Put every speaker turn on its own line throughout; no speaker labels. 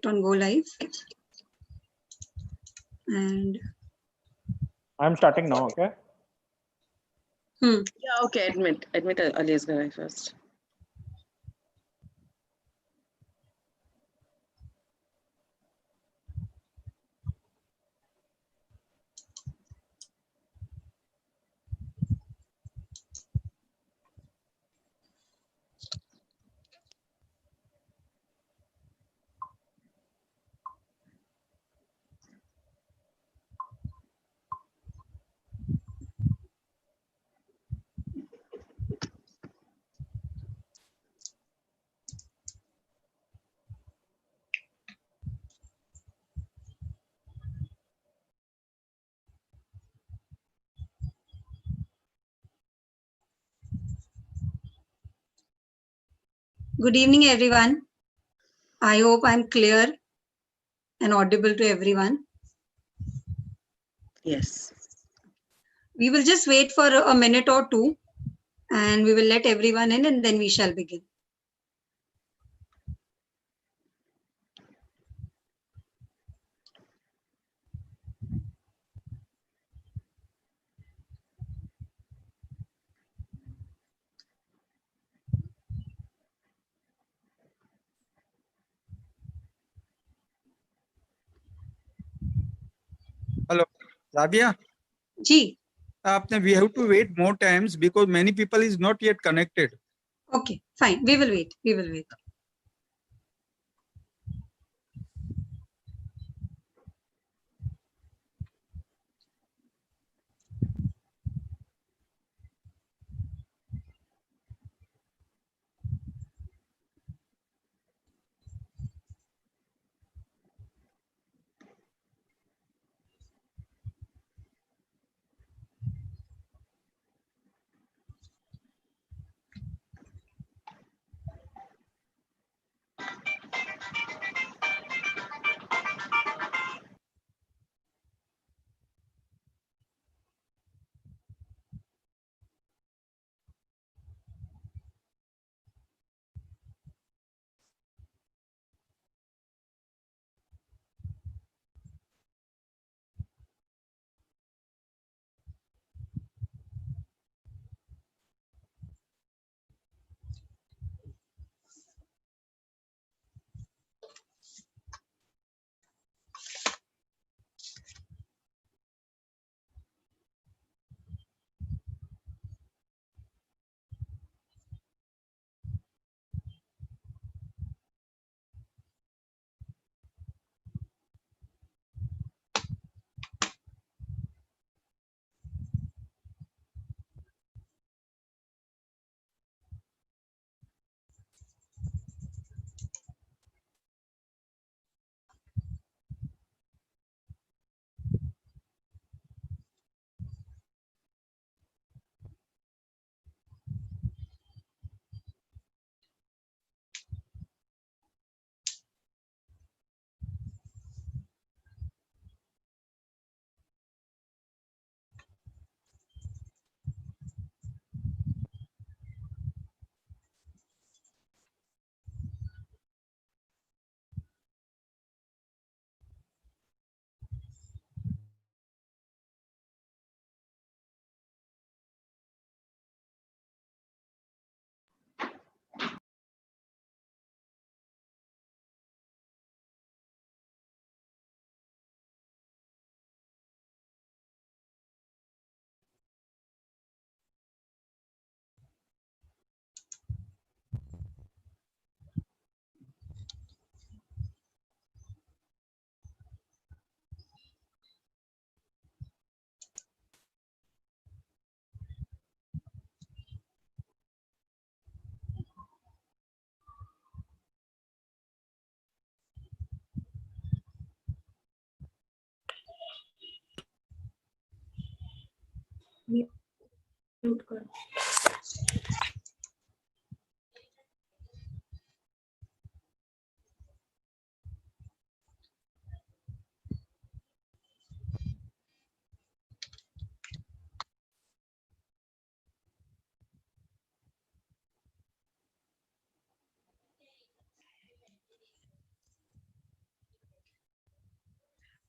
on go live. And
I'm starting now, okay?
Yeah, okay, admit Ali is going first.
good evening, everyone. I hope I'm clear and audible to everyone.
Yes.
We will just wait for a minute or two and we will let everyone in and then we shall begin.
Hello, Rabia.
Ji.
We have to wait more times because many people is not yet connected.
Okay, fine. We will wait. We will wait.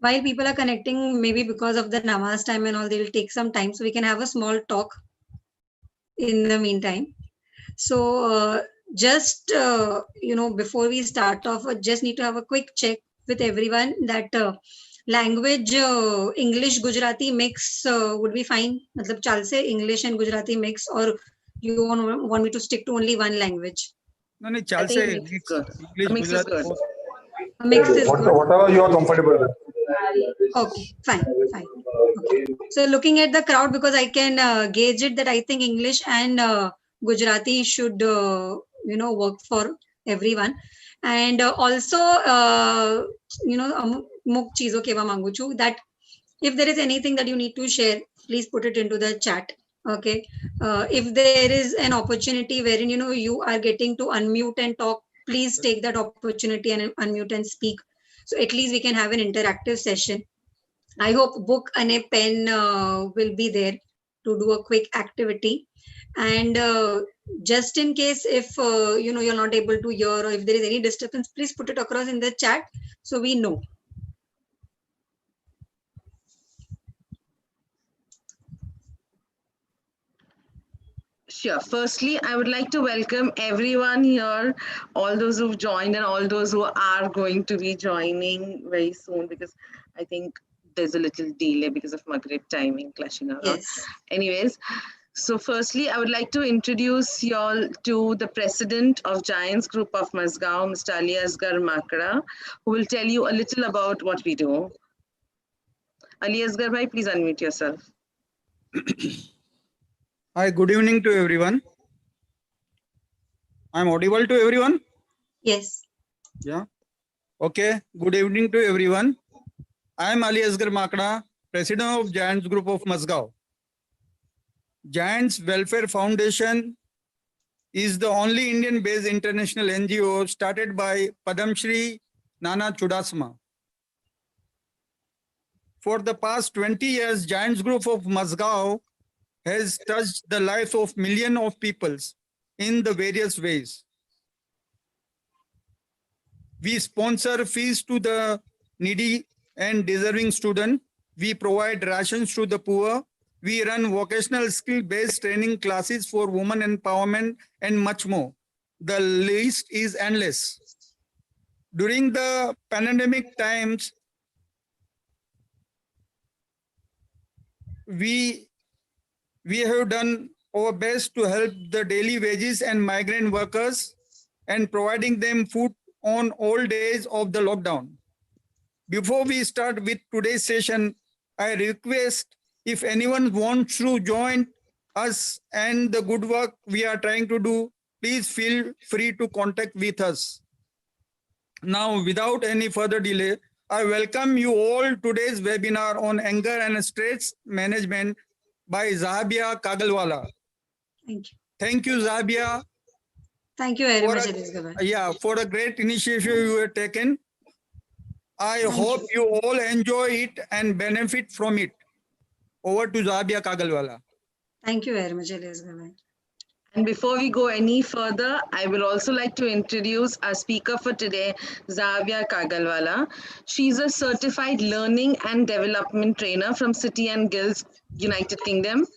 while people are connecting, maybe because of the namaz time and all, they'll take some time, so we can have a small talk in the meantime. So just before we start off, I just need to have a quick check with everyone that language English Gujarati mix would be fine. Matlab chal se English and Gujarati mix, or you want me to stick to only one language?
No, no, chal
I think
se
mix is
mix,
good.
English,
Mix is
Gujarati,
good.
both.
A mix is good.
Whatever you are comfortable with.
Okay, fine. Okay. So looking at the crowd, because I can gauge it that I think English and Gujarati should work for everyone. And also અમુક ચીજો કહેવા માંગુ છું that if there is anything that you need to share, please put it into the chat. Okay. If there is an opportunity wherein you are getting to unmute and talk, please take that opportunity and unmute and speak. So at least we can have an interactive session. I hope book and a pen will be there to do a quick activity. And just in case if you're not able to hear, or if there is any disturbance, please put it across in the chat so we know.
Sure. Firstly, I would like to welcome everyone here, all those who've joined and all those who are going to be joining very soon, because I think there's a little delay because of Maghrib timing clashing around.
Yes.
Anyways, so firstly, I would like to introduce you all to the president of Giants Group of Mazgaon, Mr. Ali Asghar Makra, who will tell you a little about what we do. Ali Asghar bhai, please unmute yourself.
Hi, good evening to everyone. I'm audible to everyone?
Yes.
Yeah. Okay. Good evening to everyone. I'm Ali Asghar Makra, President of Giants Group of Mazgaon. Giants Welfare Foundation is the only Indian-based international NGO started by Padam Shri Nana Chudasama. For the past 20 years, Giants Group of Mazgaon has touched the lives of millions of people in the various ways. We sponsor fees to the needy and deserving students. We provide rations to the poor. We run vocational skill-based training classes for women empowerment and much more. The list is endless. During the pandemic times, we have done our best to help the daily wages and migrant workers and providing them food on all days of the lockdown. Before we start with today's session, I request if anyone wants to join us and the good work we are trying to do, please feel free to contact with us. Now, without any further delay, I welcome you all today's webinar on anger and stress management by Zahabia Kagalwala.
Thank you.
Thank you, Zahabia.
Thank you very
For
much,
a-
Elizabeth.
for a great initiative you have taken. I
Thank
hope you all enjoy it and benefit from it. Over to Zahabia Kagalwala.
Thank you very much, Elizabeth.
And before we go any further, I will also like to introduce our speaker for today, Zahabia Kagalwala. She's a certified learning and development trainer from City and Guilds, United Kingdom.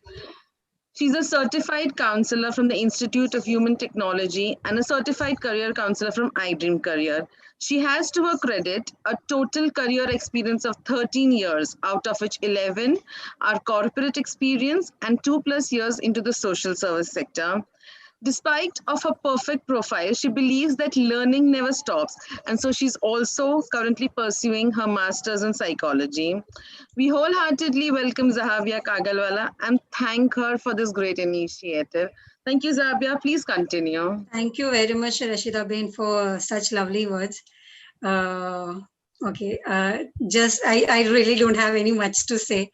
She's a certified counselor from the Institute of Human Technology and a certified career counselor from iDream Career. She has, to her credit, a total career experience of 13 years, out of which 11 are corporate experience and 2+ years into the social service sector. Despite of her perfect profile, she believes that learning never stops, and so she's also currently pursuing her master's in psychology. We wholeheartedly welcome Zahabia Kagalwala and thank her for this great initiative. Thank you, Zahabia. Please continue.
Thank you very much, Rashida Bain, for such lovely words. Okay, I really don't have any much to say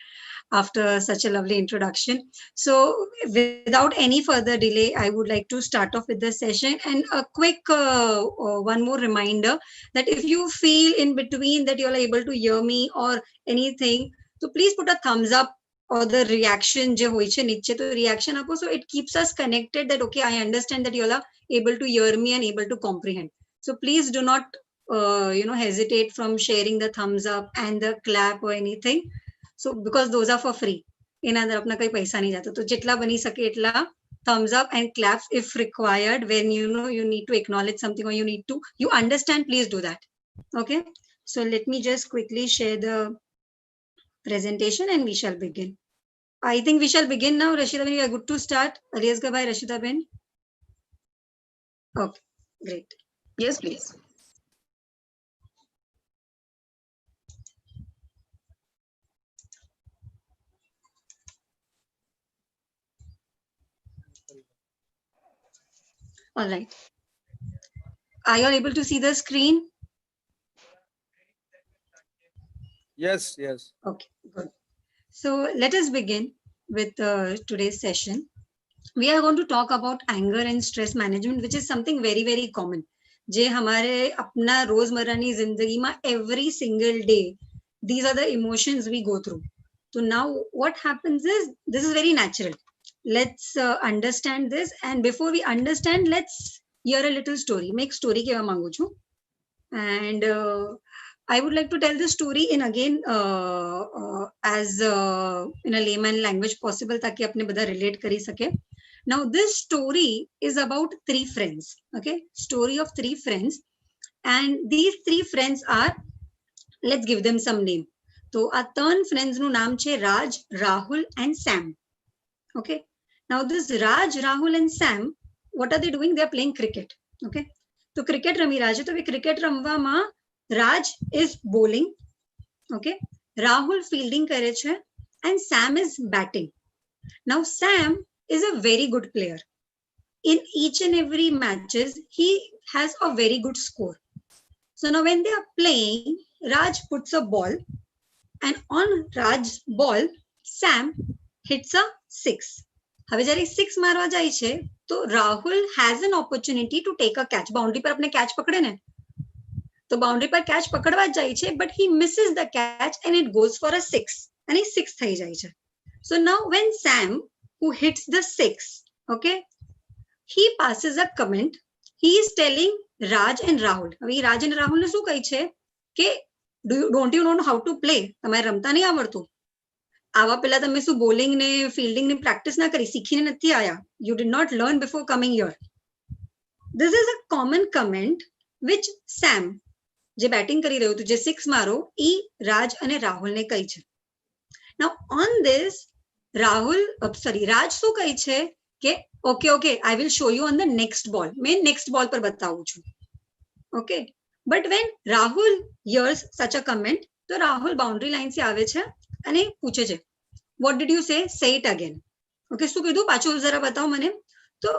after such a lovely introduction. So without any further delay, I would like to start off with the session, and a quick one more reminder that if you feel in between that you're able to hear me or anything, so please put a thumbs up or the reaction je hoy છે નીચે તો reaction આપો, so it keeps us connected that okay, I understand that you all are able to hear me and able to comprehend. So please do not hesitate from sharing the thumbs up and the clap or anything. So because those are for free. એના અંદર આપના કઈ પૈસા નહીં જાતો. તો જેટલા બની શકે એટલા thumbs up and claps if required when you need to acknowledge something or you understand, please do that. Okay, so let me just quickly share the presentation and we shall begin. I think we shall begin now. Rashida Ben, we are good to start. Alias Gabai, Rashida Ben. Okay, great.
Yes, please.
All right. Are you all able to see the screen?
Yes, yes.
Okay, good. So let us begin with today's session. We are going to talk about anger and stress management, which is something very, very common. जे हमारे अपना रोजमर्रानी जिंदगी में every single day, these are the emotions we go through. So now what happens is, this is very natural. Let's understand this, and before we understand, let's hear a little story. Make story કેવા માંગુ છું. And I would like to tell the story in again as in a layman language possible, ताकि अपने બધા relate કરી सके. Now this story is about 3 friends. Okay, story of 3 friends, and these 3 friends are, let's give them some name. So આ 3 friends નું નામ છે Raj, Rahul and Sam. Okay, now this Raj, Rahul and Sam, what are they doing? They are playing cricket. Okay, so cricket રમી રહ્યા છે. તો એ cricket રમવામાં Raj is bowling. Okay, Rahul fielding કરે છે and Sam is batting. Now Sam is a very good player. In each and every matches, he has a very good score. So now when they are playing, Raj puts a ball, and on Raj's ball, Sam hits a 6. હવે જ્યારે 6 મારવા જાય છે, તો Rahul has an opportunity to take a catch. Boundary પર આપણે catch પકડે ને, તો boundary પર catch પકડવા જ જાય છે, but he misses the catch and it goes for a 6. અને 6 થઈ જાય છે. So now when Sam, who hits the 6, okay, he passes a comment. He is telling Raj and Rahul. હવે Raj and Rahul ને શું કહે છે કે don't you know how to play? તમારે રમતા નહીં આવડતું? આવા પહેલા તમે શું bowling ને fielding ને practice ના કરી, શીખીને નથી આયા. You did not learn before coming here. This is a common comment which Sam, જે batting કરી રહ્યું હતું, જે 6 મારો, ઈ Raj અને Rahul ને કહી છે. Now on this, Raj શું કહે છે કે okay, I will show you on the next ball. मैं next ball પર બતાવું છું. Okay, but when Rahul hears such a comment, તો Rahul boundary line से આવે છે અને પૂછે છે, what did you say? Say it again. Okay, શું કીધું? પાછું જરા બતાવો મને. તો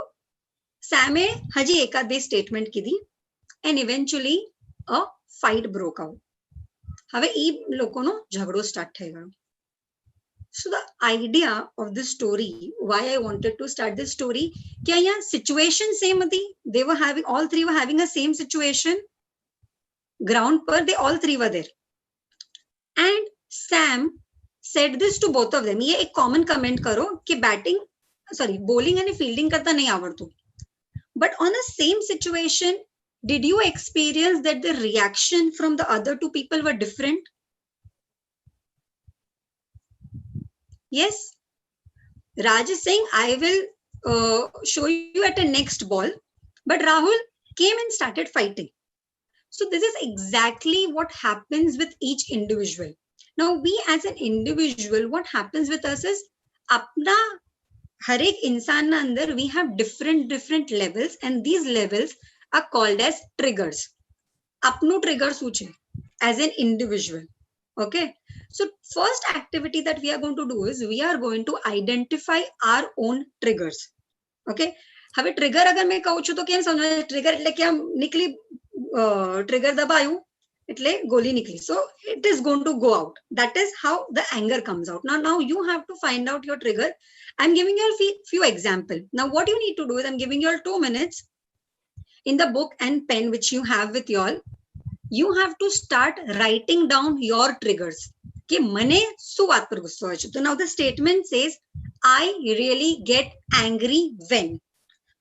Samએ હજી એકાદ બે statement કીધી, and eventually a fight broke out. હવે ઈ લોકોનો ઝઘડો start થઈ ગયો. So the idea of this story, why I wanted to start this story, कि यहाँ situation same थी. They were having, all 3 were having a same situation. Ground पर they all 3 were there. And Sam said this to both of them. ये एक common comment करो कि bowling and fielding करता नहीं आवड़तो. But on the same situation, did you experience that the reaction from the other 2 people were different? Yes, Raj is saying, I will show you at a next ball, but Rahul came and started fighting. So this is exactly what happens with each individual. Now we as an individual, what happens with us is, apna har ek insan na andar we have different levels, and these levels are called as triggers. Apnu trigger શું છે as an individual. Okay, so first activity that we are going to do is we are going to identify our own triggers. Okay, હવે trigger અગર મેં કહું છું તો કેમ સમજો? trigger એટલે કે આમ નીકળી, trigger દબાયું એટલે ગોલી નીકળી. So it is going to go out. That is how the anger comes out. Now you have to find out your trigger. I'm giving you a few examples. Now what you need to do is, I'm giving you all 2 minutes in the book and pen which you have with you all. You have to start writing down your triggers. कि મને શું વાત પર ગુસ્સો આવે છે. So now the statement says, I really get angry when.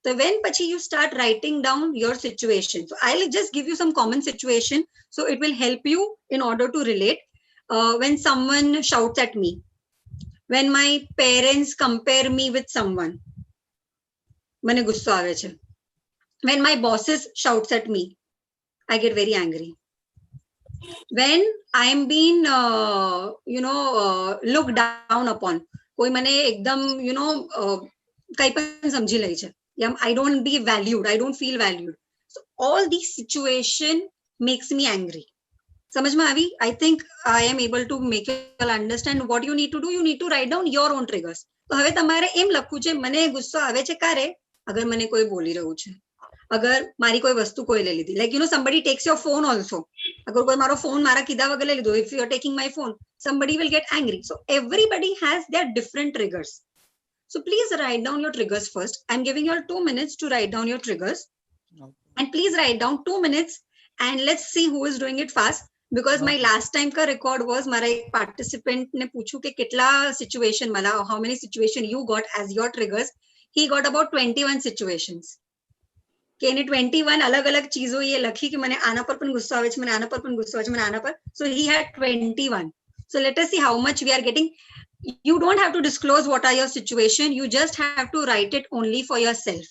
So when pachi you start writing down your situation. So I'll just give you some common situation, so it will help you in order to relate. When someone shouts at me, when my parents compare me with someone, મને ગુસ્સો આવે છે. When my bosses shouts at me, I get very angry. When I'm being looked down upon, કોઈ મને એકદમ કઈ પણ સમજી લે છે, I don't be valued, I don't feel valued. So all these situation makes me angry. સમજમાં આવી? I think I am able to make you all understand what you need to do. You need to write down your own triggers. તો હવે તમારે એમ લખવું છે, મને ગુસ્સો આવે છે ક્યારે? અગર મને કોઈ બોલી રહ્યું છે, અગર મારી કોઈ વસ્તુ કોઈ લઈ લીધી, like somebody takes your phone also. અગર કોઈ મારો ફોન મારા કીધા વગર લઈ લીધો, if you are taking my phone, somebody will get angry. So everybody has their different triggers. So please write down your triggers first. I'm giving you all 2 minutes to write down your triggers. And please write down 2 minutes and let's see who is doing it fast. Because my last time ka record was મારા એક participant ને પૂછ્યું કે કેટલા situation मला, how many situation you got as your triggers. He got about 21 situations. કે એને 21 અલગ અલગ ચીજો એ લખી કે મને આના પર પણ ગુસ્સો આવે છે, મને આના પર પણ ગુસ્સો આવે છે, મને આના પર. So he had 21. So let us see how much we are getting. You don't have to disclose what are your situation. You just have to write it only for yourself.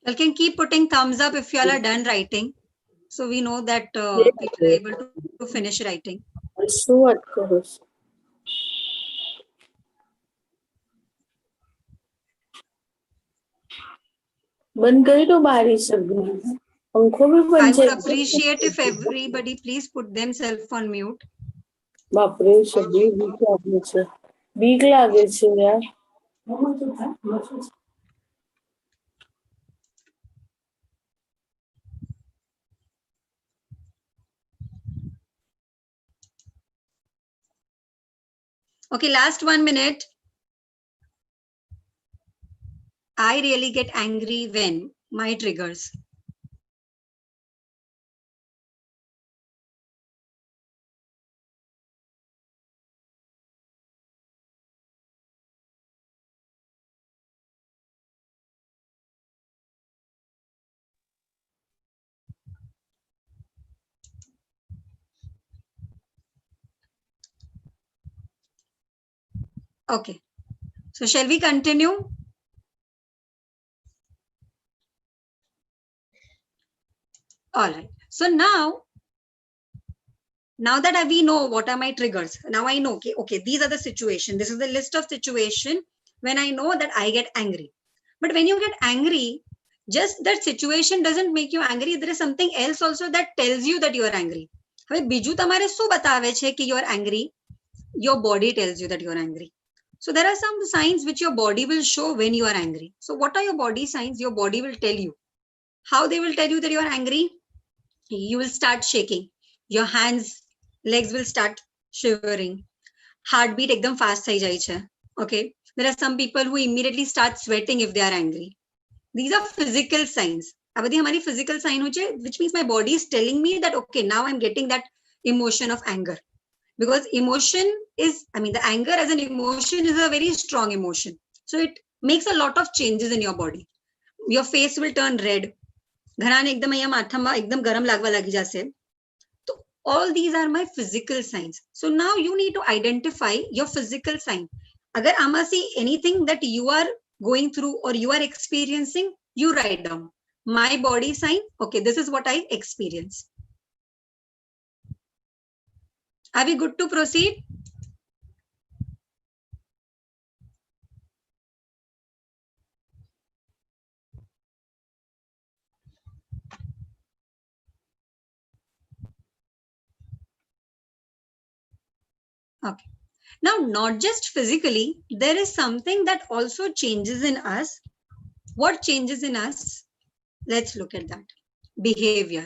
You can keep putting thumbs up if you all are done writing. So we know that people are able to finish writing.
શું વાત કરો છો? બંધ કરી દો બારી સગળી. પંખો બી
I
બંધ
would
છે.
appreciate if everybody please put themselves on mute.
બાપરે સગળી બીક લાગે છે. બીક લાગે છે યાર.
Okay, last 1 minute. I really get angry when my triggers. Okay, so shall we continue? All right, so now that we know what are my triggers, now I know, okay, these are the situation, this is the list of situation when I know that I get angry. But when you get angry, just that situation doesn't make you angry. There is something else also that tells you that you are angry. હવે બીજું તમારે શું બતાવે છે કે you are angry? Your body tells you that you are angry. So there are some signs which your body will show when you are angry. So what are your body signs? Your body will tell you. How they will tell you that you are angry? You will start shaking. Your hands, legs will start shivering. Heartbeat ekdam fast થઈ જાય છે. Okay. There are some people who immediately start sweating if they are angry. These are physical signs. આ બધી અમારી physical sign છે, which means my body is telling me that, okay, now I'm getting that emotion of anger. Because emotion is, the anger as an emotion is a very strong emotion. So it makes a lot of changes in your body. Your face will turn red. ઘણાને એકદમ અહીંયા માથામાં એકદમ ગરમ લાગવા લાગી જશે. So all these are my physical signs. So now you need to identify your physical sign. अगर आमा से anything that you are going through or you are experiencing, you write down. My body sign, okay, this is what I experience. Are we good to proceed? Okay. Now, not just physically, there is something that also changes in us. What changes in us? Let's look at that. Behavior.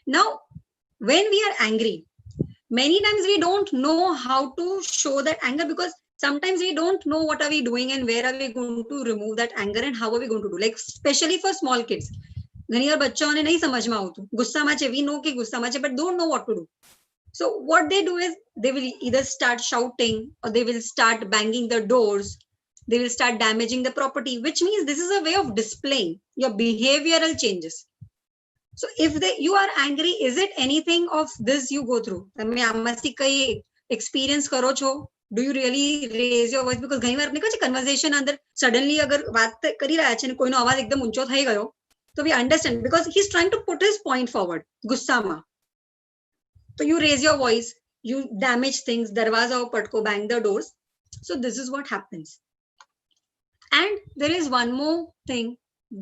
Now, when we are angry, many times we don't know how to show that anger, because sometimes we don't know what are we doing and where are we going to remove that anger and how are we going to do. Like, especially for small kids. ઘણી વાર બચ્ચાઓને નહીં સમજમાં આવતું, ગુસ્સામાં છે, we know કે ગુસ્સામાં છે, but don't know what to do. So what they do is they will either start shouting or they will start banging the doors. They will start damaging the property, which means this is a way of displaying your behavioral changes. So if you are angry, is it anything of this you go through? તમે આમાંથી કઈ experience કરો છો? Do you really raise your voice? Because ઘણી વાર આપણે કહે છે conversation અંદર suddenly અગર વાત કરી રહ્યા છે અને કોઈનો અવાજ એકદમ ઊંચો થઈ ગયો, so we understand because he's trying to put his point forward. ગુસ્સામાં. So you raise your voice, you damage things, darwaza or patko, bang the doors. So this is what happens. And there is one more thing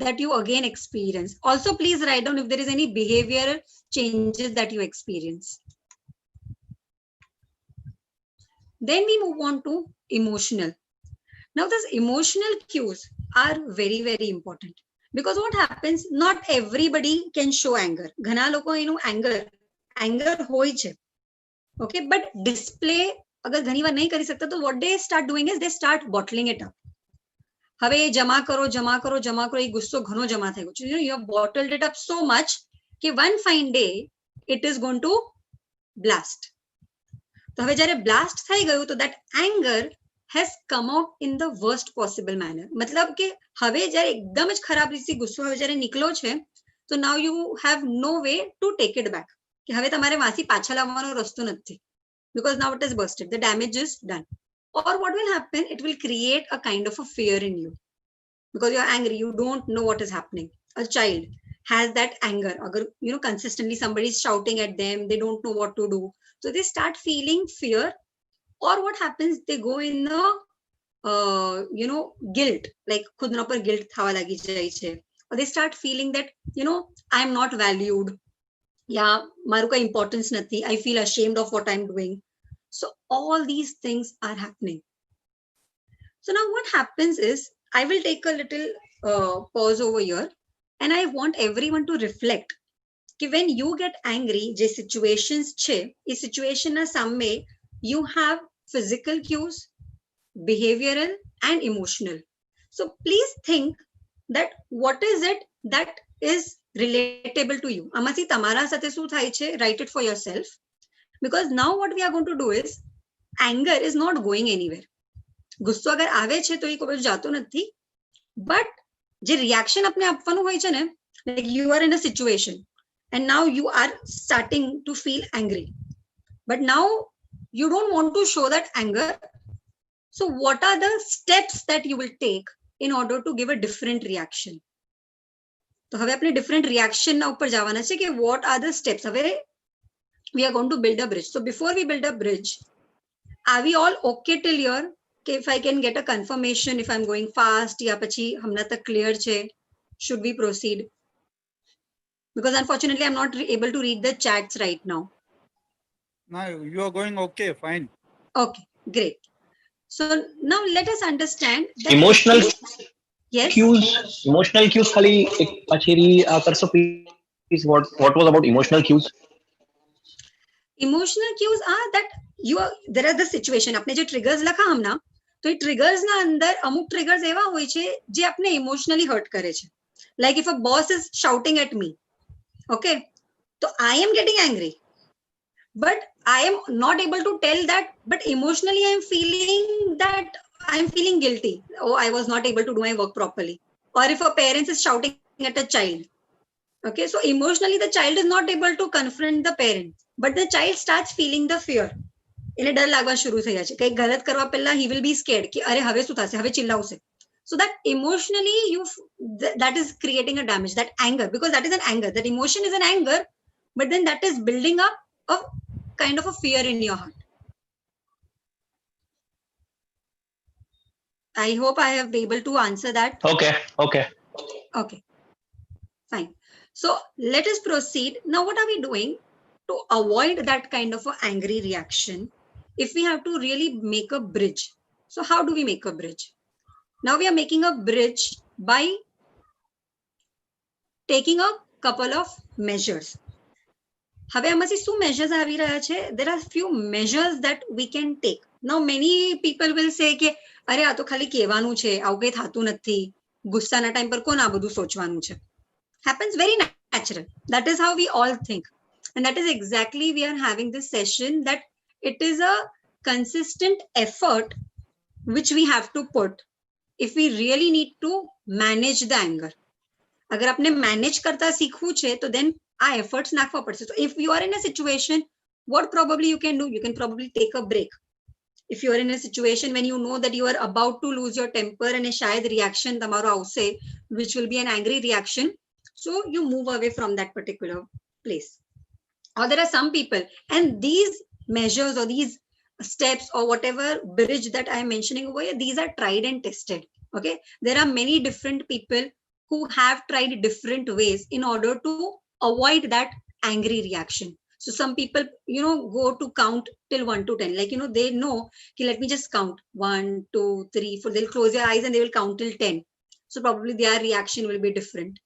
that you again experience. Also, please write down if there is any behavioral changes that you experience. Then we move on to emotional. Now, these emotional cues are very, very important. Because what happens, not everybody can show anger. ઘણા લોકો એનું anger હોય છે. Okay, but display અગર ઘણી વાર નહીં કરી શકતા, તો what they start doing is they start bottling it up. હવે જમા કરો, એ ગુસ્સો ઘણો જમા થઈ ગયો છે. You have bottled it up so much કે one fine day it is going to blast. તો હવે જ્યારે blast થઈ ગયું, તો that anger has come out in the worst possible manner. મતલબ કે હવે જ્યારે એકદમ જ ખરાબ રીતે ગુસ્સો હવે જ્યારે નિકળ્યો છે, so now you have no way to take it back. કે હવે તમારે વાંસી પાછા લાવવાનો રસ્તો નથી, because now it is bursted, the damage is done. Or what will happen, it will create a kind of a fear in you, because you're angry, you don't know what is happening. A child has that anger, agar consistently somebody is shouting at them, they don't know what to do, so they start feeling fear. Or what happens, they go in a guilt, like khudna par guilt thava lagi jai che, or they start feeling that I am not valued, yeah, maru ka importance nathi, I feel ashamed of what I'm doing. So all these things are happening. So now what happens is, I will take a little pause over here, and I want everyone to reflect कि when you get angry, je situations che, is situation na samme you have physical cues, behavioral and emotional. So please think that what is it that is relatable to you. આમાંથી તમારા સાથે શું થાય છે, write it for yourself. Because now what we are going to do is, anger is not going anywhere. ગુસ્સો અગર આવે છે તો એ કોઈ જાતો નથી, but જે reaction આપણે આપવાનું હોય છે ને, like you are in a situation and now you are starting to feel angry, but now you don't want to show that anger. So what are the steps that you will take in order to give a different reaction? તો હવે આપણે different reaction ના ઉપર જવાના છે કે what are the steps. હવે we are going to build a bridge. So before we build a bridge, are we all okay till here? Okay, if I can get a confirmation if I'm going fast, ya pachi hamna tak clear che, should we proceed? Because unfortunately I'm not able to read the chats right now.
No, you are going okay, fine.
Okay, great. So now let us understand that
Emotional
yes,
cues ખાલી એક પાછી કરશો please. What was about emotional cues?
emotional cues are that there are the situation. આપણે જે triggers લખા હમણાં, તો એ triggers ના અંદર અમુક triggers એવા હોય છે જે આપણે emotionally hurt કરે છે. Like if a boss is shouting at me, okay, so I am getting angry, but I am not able to tell that, but emotionally I am feeling guilty. Oh, I was not able to do my work properly. Or if a parent is shouting at a child, okay, so emotionally the child is not able to confront the parent, but the child starts feeling the fear. એને ડર લાગવા શરૂ થઈ જાય છે, કંઈક ગલત કરવા પહેલા he will be scared કે અરે હવે શું થશે, હવે ચિલ્લાવશે. So that emotionally that is creating a damage, that anger, because that is an anger, that emotion is an anger, but then that is building up a kind of a fear in your heart. I hope I have been able to answer that.
Okay.
Fine. So let us proceed. Now what are we doing to avoid that kind of an angry reaction? if we have to really make a bridge, so how do we make a bridge? Now we are making a bridge by taking a couple of measures. હવે આમાંથી શું measures આવી રહ્યા છે? There are few measures that we can take. Now many people will say કે અરે આ તો ખાલી કહેવાનું છે, આવું કઈ થાતું નથી, ગુસ્સાના ટાઈમ પર કોણ આ બધું સોચવાનું છે? Happens very natural. That is how we all think. And that is exactly we are having this session, that it is a consistent effort which we have to put if we really need to manage the anger. अगर आपने manage करता सीखવું છે तो then આ efforts નાખવા પડશે. So if you are in a situation, what probably you can do? You can probably take a break. If you are in a situation when you know that you are about to lose your temper and a શાયદ reaction તમારો આવશે, which will be an angry reaction, so you move away from that particular place. Or there are some people, and these measures or these steps or whatever bridge that I am mentioning over here, these are tried and tested. Okay, there are many different people who have tried different ways in order to avoid that angry reaction. So some people, go to count till 1 to 10. Like, they know, okay, let me just count 1, 2, 3, 4. They'll close their eyes and they will count till 10. So probably their reaction will be different.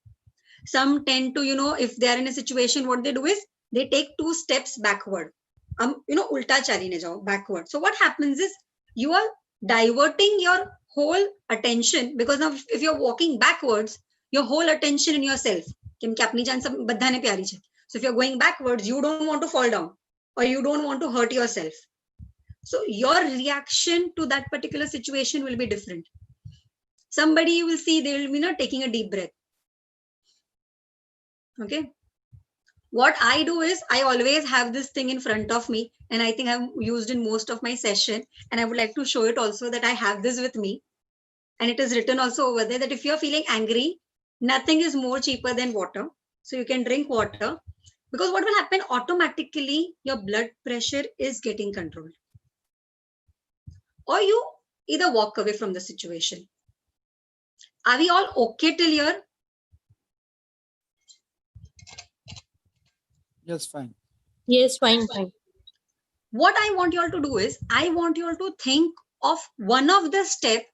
Some tend to, if they are in a situation, what they do is they take 2 steps backward. Ulta chaline jao, backward. So what happens is you are diverting your whole attention, because now if you're walking backwards, your whole attention in yourself. So if you're going backwards, you don't want to fall down or you don't want to hurt yourself. So your reaction to that particular situation will be different. Somebody you will see, they will be taking a deep breath. Okay. What I do is I always have this thing in front of me, and I think I've used in most of my session, and I would like to show it also that I have this with me. And it is written also over there that if you're feeling angry, nothing is more cheaper than water. So you can drink water, because what will happen automatically, your blood pressure is getting controlled. Or you either walk away from the situation. Are we all okay till here?
Yes, fine.
Yes, fine, fine.
What I want you all to do is, I want you all to think of one of the steps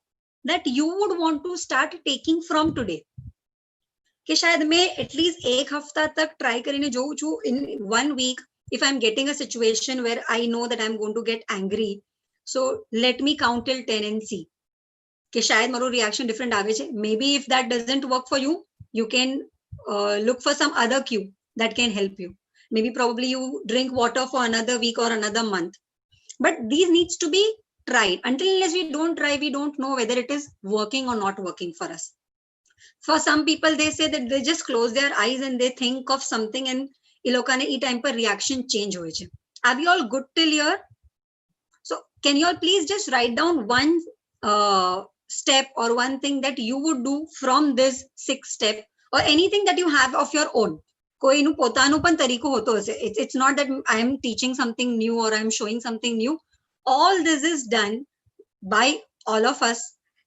that you would want to start taking from today. कि शायद मैं at least 1 हफ्ता तक try કરીને જોઉં છું in 1 week. If I'm getting a situation where I know that I'm going to get angry, so let me count till 10 and see कि शायद મારો reaction different આવે છે. Maybe if that doesn't work for you, you can look for some other cue that can help you. Maybe probably you drink water for another week or another month. But these needs to be tried. Until unless we don't try, we don't know whether it is working or not working for us. For some people, they say that they just close their eyes and they think of something, and એ લોકોને એ time પર reaction change હોય છે. Are we all good till here? So can you all please just write down one step or one thing that you would do from this 6 step, or anything that you have of your own. કોઈનું પોતાનું પણ તરીકો હોતો હશે. It's not that I am teaching something new or I am showing something new. All this is done by all of us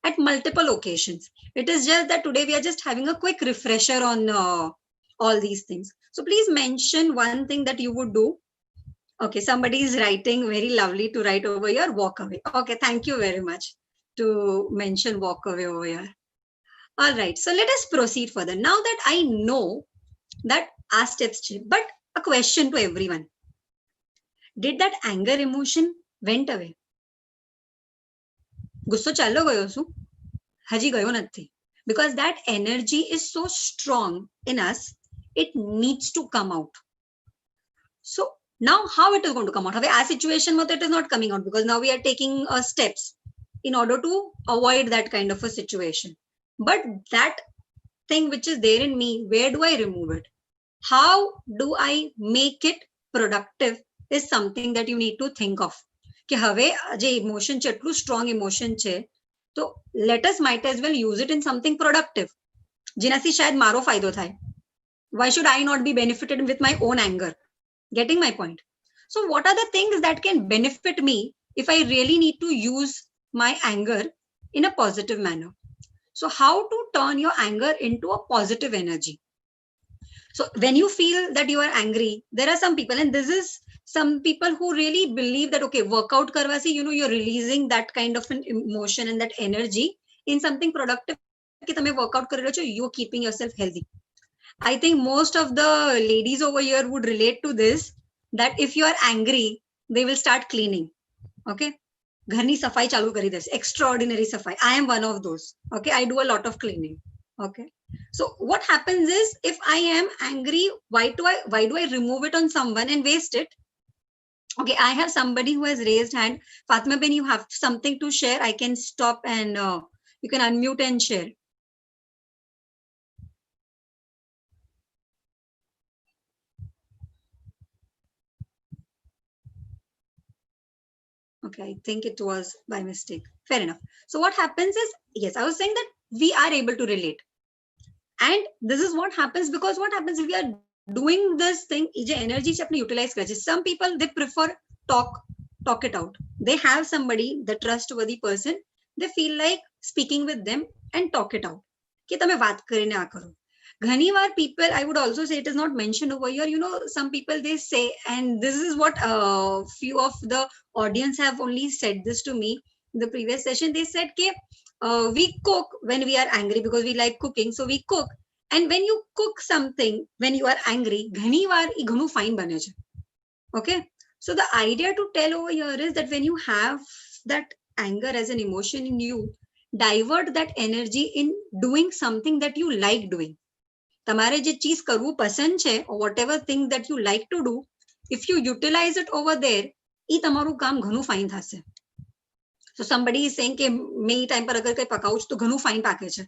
at multiple occasions. It is just that today we are just having a quick refresher on all these things. So please mention one thing that you would do. Okay, somebody is writing, very lovely to write over here, walk away. Okay, thank you very much to mention walk away over here. All right, so let us proceed further. Now that I know that our steps change, but a question to everyone. Did that anger emotion went away? ગુસ્સો ચાલ્યો ગયો શું? હજી ગયો નથી. Because that energy is so strong in us, it needs to come out. So now how it is going to come out? હવે આ situation માં તો it is not coming out, because now we are taking steps in order to avoid that kind of a situation. But that thing which is there in me, where do I remove it? How do I make it productive is something that you need to think of. કે હવે જે emotion છે એટલું strong emotion છે, તો let us might as well use it in something productive, જેનાથી શાયદ મારો ફાયદો થાય. Why should I not be benefited with my own anger? Getting my point? So what are the things that can benefit me if I really need to use my anger in a positive manner? So how to turn your anger into a positive energy? So when you feel that you are angry, there are some people, and this is some people who really believe that, okay, workout karwa se, you're releasing that kind of an emotion and that energy in something productive. Ki tame workout kar rahe ho, you're keeping yourself healthy. I think most of the ladies over here would relate to this, that if you are angry, they will start cleaning. Okay. Gharni safai chalu kari this. Extraordinary safai. I am one of those. Okay. I do a lot of cleaning. Okay. So what happens is, if I am angry, why do I remove it on someone and waste it? Okay, I have somebody who has raised hand. Fatima Ben, you have something to share. I can stop and you can unmute and share. Okay, I think it was by mistake. Fair enough. So what happens is, yes, I was saying that we are able to relate. And this is what happens, because what happens if we are doing this thing, energy utilize. Some people, they prefer talk it out. They have somebody, the trustworthy person, they feel like speaking with them and talk it out. Ki tame baat karine aa karo. Ghani war people, I would also say, it is not mentioned over here. Some people, they say, and this is what few of the audience have only said this to me in the previous session. They said, we cook when we are angry because we like cooking. So we cook. And when you cook something, when you are angry, ghani war e ghanu fine bane chhe. Okay. So the idea to tell over here is that when you have that anger as an emotion in you, divert that energy in doing something that you like doing. તમારે જે ચીજ કરવું પસંદ છે, or whatever thing that you like to do, if you utilize it over there, એ તમારું કામ ઘણું fine થશે. So somebody is saying કે મેં એ ટાઈમ પર અગર કંઈ પકાવું છું તો ઘણું ફાઇન પાકે છે,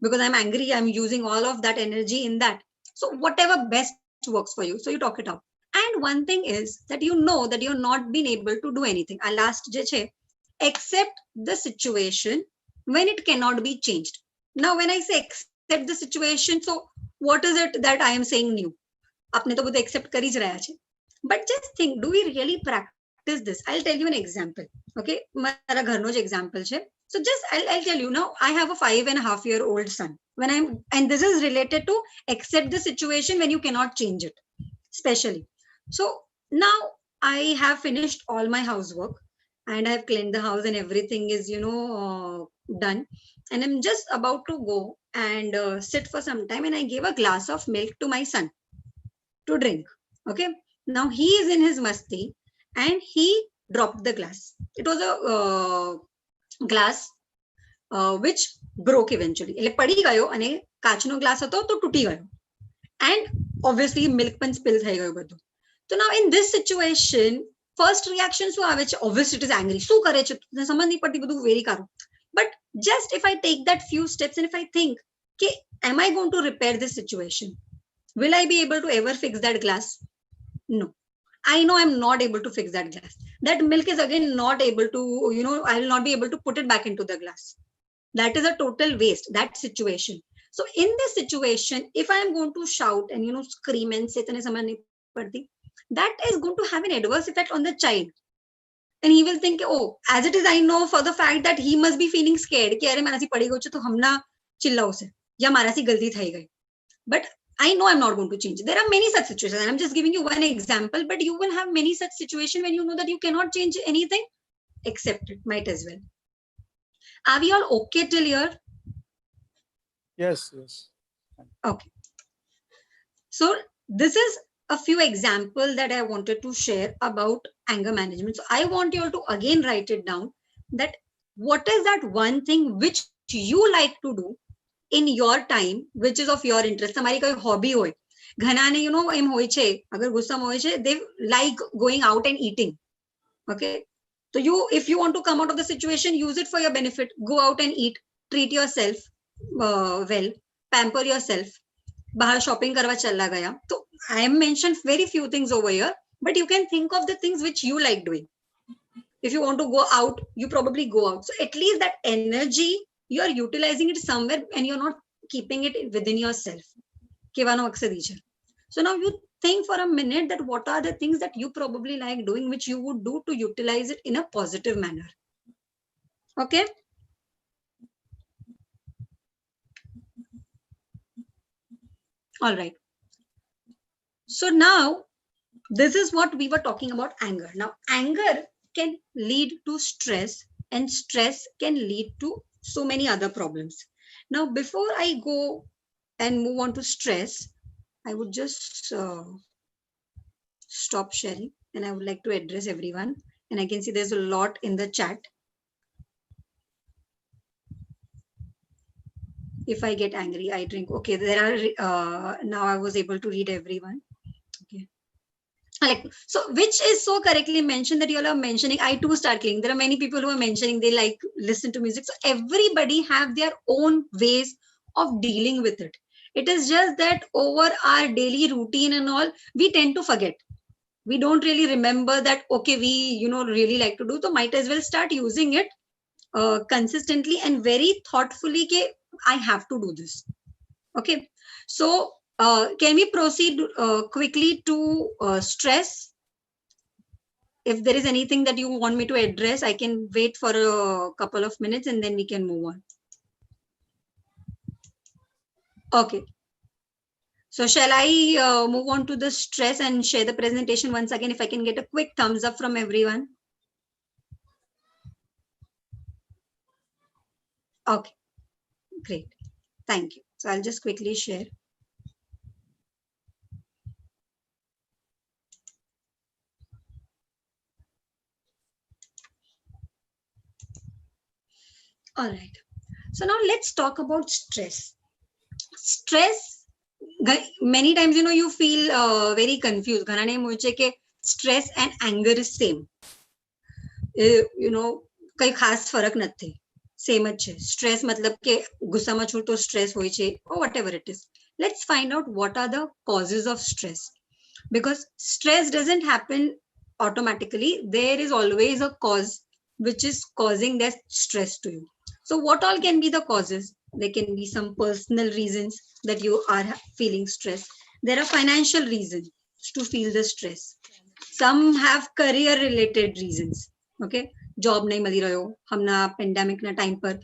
because I'm angry, I'm using all of that energy in that. So whatever best works for you, so you talk it out. And one thing is that that you're not been able to do anything. Our last je che, accept the situation when it cannot be changed. Now when I say accept the situation, so what is it that I am saying new? Apne to બધું accept કરી જ રહ્યા છે. But just think, do we really practice this? I'll tell you an example. Okay, મારા ઘરનો જ example છે. So just I'll tell you now, I have a 5.5-year-old son. And this is related to accept the situation when you cannot change it, especially. So now I have finished all my housework and I've cleaned the house and everything is, done. And I'm just about to go and sit for some time, and I gave a glass of milk to my son to drink. Okay. Now he is in his masti and he dropped the glass. It was a glass which broke eventually. એટલે પડી ગયો અને કાચનો glass હતો તો ટૂટી ગયો. And obviously milk પણ spill થઈ ગયું બધું. So now in this situation, first reaction શું આવે છે? Obviously it is angry. શું કરે છે? સમજ નહીં પડતી, બધું very કારું. But just if I take that few steps and if I think, okay, am I going to repair this situation? Will I be able to ever fix that glass? No. I know I'm not able to fix that glass. That milk is again not able to, I will not be able to put it back into the glass. That is a total waste, that situation. So in this situation, if I am going to shout and, scream and say, that is going to have an adverse effect on the child. And he will think, oh, as it is, I know for the fact that he must be feeling scared. Ki, "Arey, marathi padi gayu to hamna chillause. Ya marasi galti thai gayi." But I know I'm not going to change. There are many such situations. And I'm just giving you one example, but you will have many such situations when you know that you cannot change anything. Accept it, might as well. Are we all okay till here?
Yes.
Okay. So this is a few examples that I wanted to share about anger management. So I want you all to again write it down, that what is that one thing which you like to do in your time, which is of your interest. તમારી કોઈ hobby હોય. ઘણાને એમ હોય છે, અગર ગુસ્સામાં હોય છે, they like going out and eating. Okay. So if you want to come out of the situation, use it for your benefit. Go out and eat, treat yourself well, pamper yourself. bahar shopping karwa challa gaya. So I have mentioned very few things over here, but you can think of the things which you like doing. If you want to go out, you probably go out. So at least that energy, you are utilizing it somewhere and you're not keeping it within yourself. કહેવાનો મકસદ ઈ છે. So now you think for a minute that what are the things that you probably like doing, which you would do to utilize it in a positive manner. Okay. All right. So now this is what we were talking about, anger. Now anger can lead to stress, and stress can lead to so many other problems. Now before I go and move on to stress, I would just stop sharing, and I would like to address everyone. And I can see there's a lot in the chat. If I get angry, I drink. Okay, there are now I was able to read everyone. Okay. Like, so which is so correctly mentioned that you all are mentioning. I too start clicking. There are many people who are mentioning they like listen to music. So everybody have their own ways of dealing with it. It is just that over our daily routine and all, we tend to forget. We don't really remember that, okay, we really like to do, so might as well start using it consistently and very thoughtfully. I have to do this. Okay, so can we proceed quickly to stress? If there is anything that you want me to address, I can wait for a couple of minutes and then we can move on. Okay. So shall I move on to the stress and share the presentation once again? If I can get a quick thumbs up from everyone. Okay, great. Thank you. So I'll just quickly share. All right. So now let's talk about stress. Stress, many times, you feel very confused. ઘણા ને એમ હોય છે કે stress and anger is same. કઈ ખાસ ફરક નથી. Same જ છે. Stress મતલબ કે ગુસ્સામાં છું તો stress હોય છે, or whatever it is. Let's find out what are the causes of stress. Because stress doesn't happen automatically. There is always a cause which is causing that stress to you. So what all can be the causes? There can be some personal reasons that you are feeling stress. There are financial reasons to feel the stress. Some have career related reasons. Okay, job nahi mali rayo hamna pandemic na time par.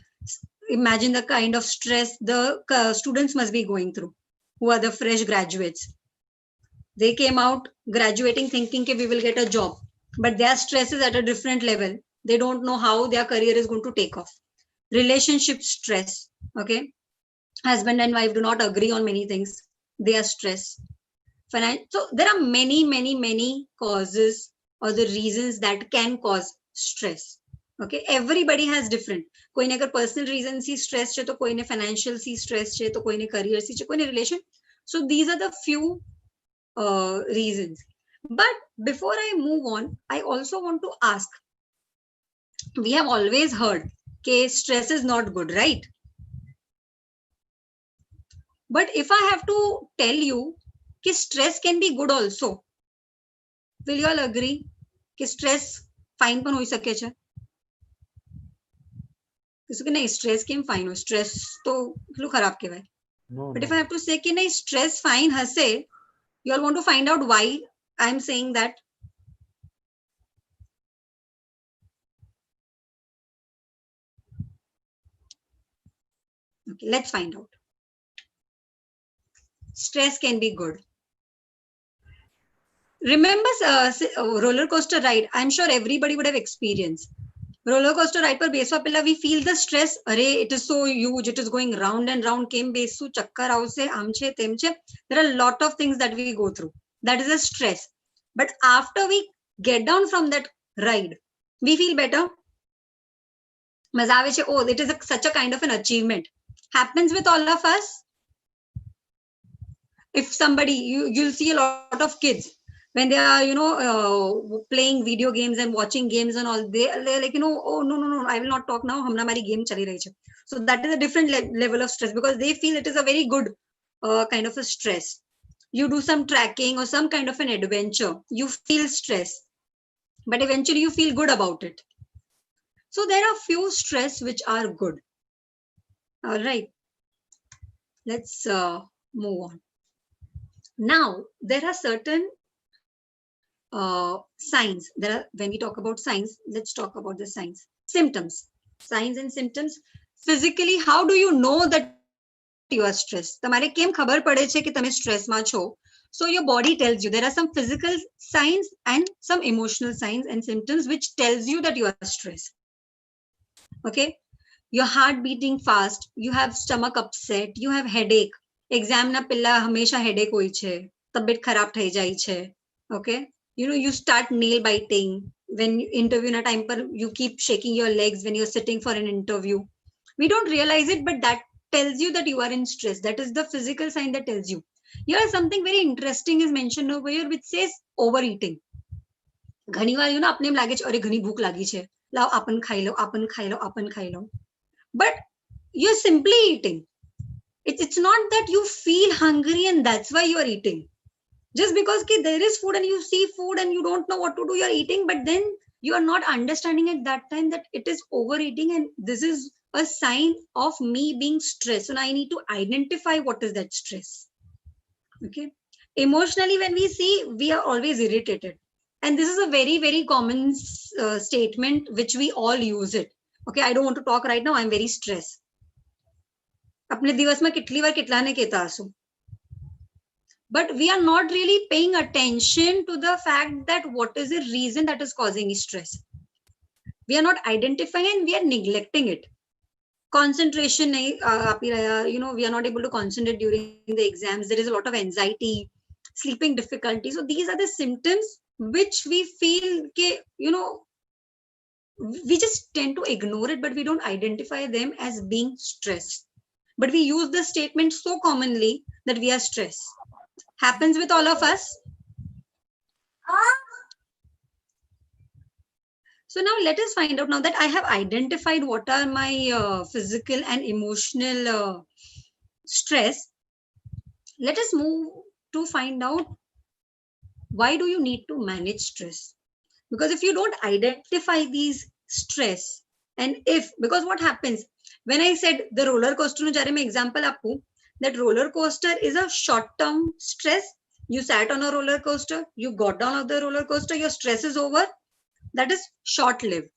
Imagine the kind of stress the students must be going through who are the fresh graduates. They came out graduating thinking that we will get a job, but their stress is at a different level. They don't know how their career is going to take off. Relationship stress. Okay, husband and wife do not agree on many things. They are stressed. So there are many causes or the reasons that can cause stress. Okay, everybody has different. कोई ने अगर personal reasons से stress है तो कोई ने financial से stress है तो कोई ने career से कोई ने relation. So these are the few reasons. But before I move on, I also want to ask. We have always heard that stress is not good, right? But if I have to tell you that stress can be good also, will you all agree that stress fine pan hoi sake cha? किसी के नहीं stress केम fine हो, stress तो kilo खराब के भाई. But if I have to say कि नहीं stress fine हसे, you all want to find out why I am saying that. Okay, let's find out. Stress can be good. Remember roller coaster ride? I'm sure everybody would have experienced. Roller coaster ride par beswa pella we feel the stress. Arey, it is so huge. It is going round and round. Came besu chakkar house se amche temche. There are a lot of things that we go through. That is a stress. But after we get down from that ride, we feel better. Maza આવે છે. Oh, it is such a kind of an achievement. Happens with all of us. If somebody, you'll see a lot of kids when they are playing video games and watching games and all, they're like, oh no, I will not talk now, hamna mari game chali rahi hai. So that is a different level of stress, because they feel it is a very good kind of a stress. You do some trekking or some kind of an adventure, you feel stress, but eventually you feel good about it. So there are few stress which are good. All right, let's move on. Now there are certain signs. When we talk about signs, let's talk about the signs. Symptoms. Signs and symptoms. Physically, how do you know that you are stressed? તમારે કેમ ખબર પડે છે કે તમે સ્ટ્રેસમાં છો? So your body tells you. There are some physical signs and some emotional signs and symptoms which tells you that you are stressed. Okay, your heart beating fast, you have stomach upset, you have headache. Exam na pilla hamesha headache hoy છે, તબિયત ખરાબ થઈ જાય છે. Okay, you start nail biting when you interview na time par you keep shaking your legs when you're sitting for an interview. We don't realize it, but that tells you that you are in stress. That is the physical sign that tells you. Here something very interesting is mentioned over here which says overeating. ઘણી વાર આપને એમ લાગે છે અરે ઘણી ભૂખ લાગી છે, લાવ આપન ખાઈ લો. But you're simply eating. It's not that you feel hungry and that's why you are eating. Just because there is food and you see food and you don't know what to do, you're eating, but then you are not understanding at that time that it is overeating and this is a sign of me being stressed. So now I need to identify what is that stress. Okay. Emotionally, when we see, we are always irritated. And this is a very, very common statement which we all use it. Okay, I don't want to talk right now. I'm very stressed. अपने दिवस में कितनी बार कितलाने कहता हूँ. But we are not really paying attention to the fact that what is the reason that is causing stress. We are not identifying and we are neglecting it. Concentration nahi aa hi raya, we are not able to concentrate during the exams. There is a lot of anxiety, sleeping difficulty. So these are the symptoms which we feel we just tend to ignore it, but we don't identify them as being stressed. But we use the statement so commonly that we are stressed. Happens with all of us. So now let us find out, now that I have identified what are my physical and emotional stress, let us move to find out why do you need to manage stress? Because if you don't identify these stress, and because what happens, when I said the roller coaster nu jare main example aapun, that roller coaster is a short-term stress. You sat on a roller coaster, you got down off the roller coaster, your stress is over. That is short-lived.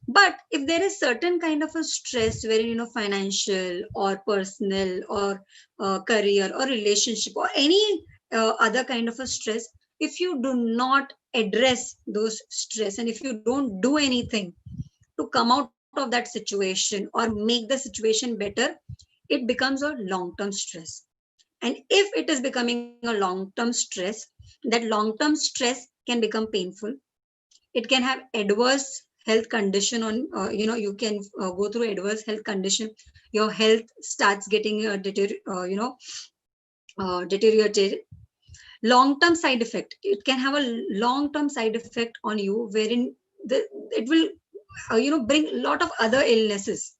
But if there is certain kind of a stress where financial or personal or career or relationship or any other kind of a stress, if you do not address those stress and if you don't do anything to come out of that situation or make the situation better, it becomes a long-term stress. And if it is becoming a long-term stress, that long-term stress can become painful. It can have adverse health condition on, you can go through adverse health condition. Your health starts getting deteriorated. Long-term side effect. It can have a long-term side effect on you, wherein it will, bring a lot of other illnesses,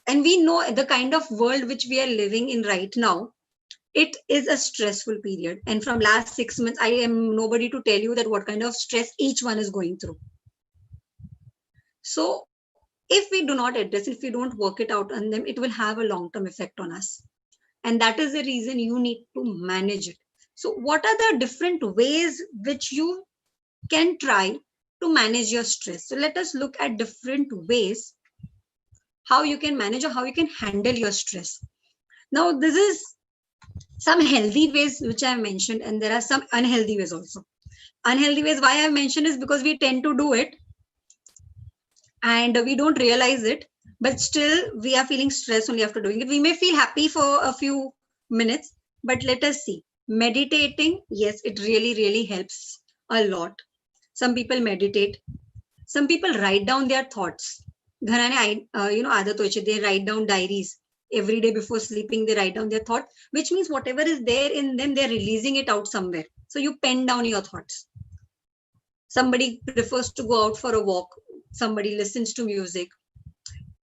and we know the kind of world which we are living in right now, it is a stressful period. And from last 6 months, I am nobody to tell you that what kind of stress each one is going through. So if we do not address, if we don't work it out on them, it will have a long-term effect on us. And that is the reason you need to manage it. So what are the different ways which you can try to manage your stress? So let us look at different ways how you can manage or how you can handle your stress. Now, this is some healthy ways which I have mentioned, and there are some unhealthy ways also. Unhealthy ways, why I have mentioned is because we tend to do it and we don't realize it, but still we are feeling stress only after doing it. We may feel happy for a few minutes, but let us see. Meditating, yes, it really, really helps a lot. Some people meditate. Some people write down their thoughts. They write down diaries. Every day before sleeping, they write down their thought, which means whatever is there in them, they're releasing it out somewhere. So you pen down your thoughts. Somebody prefers to go out for a walk. Somebody listens to music.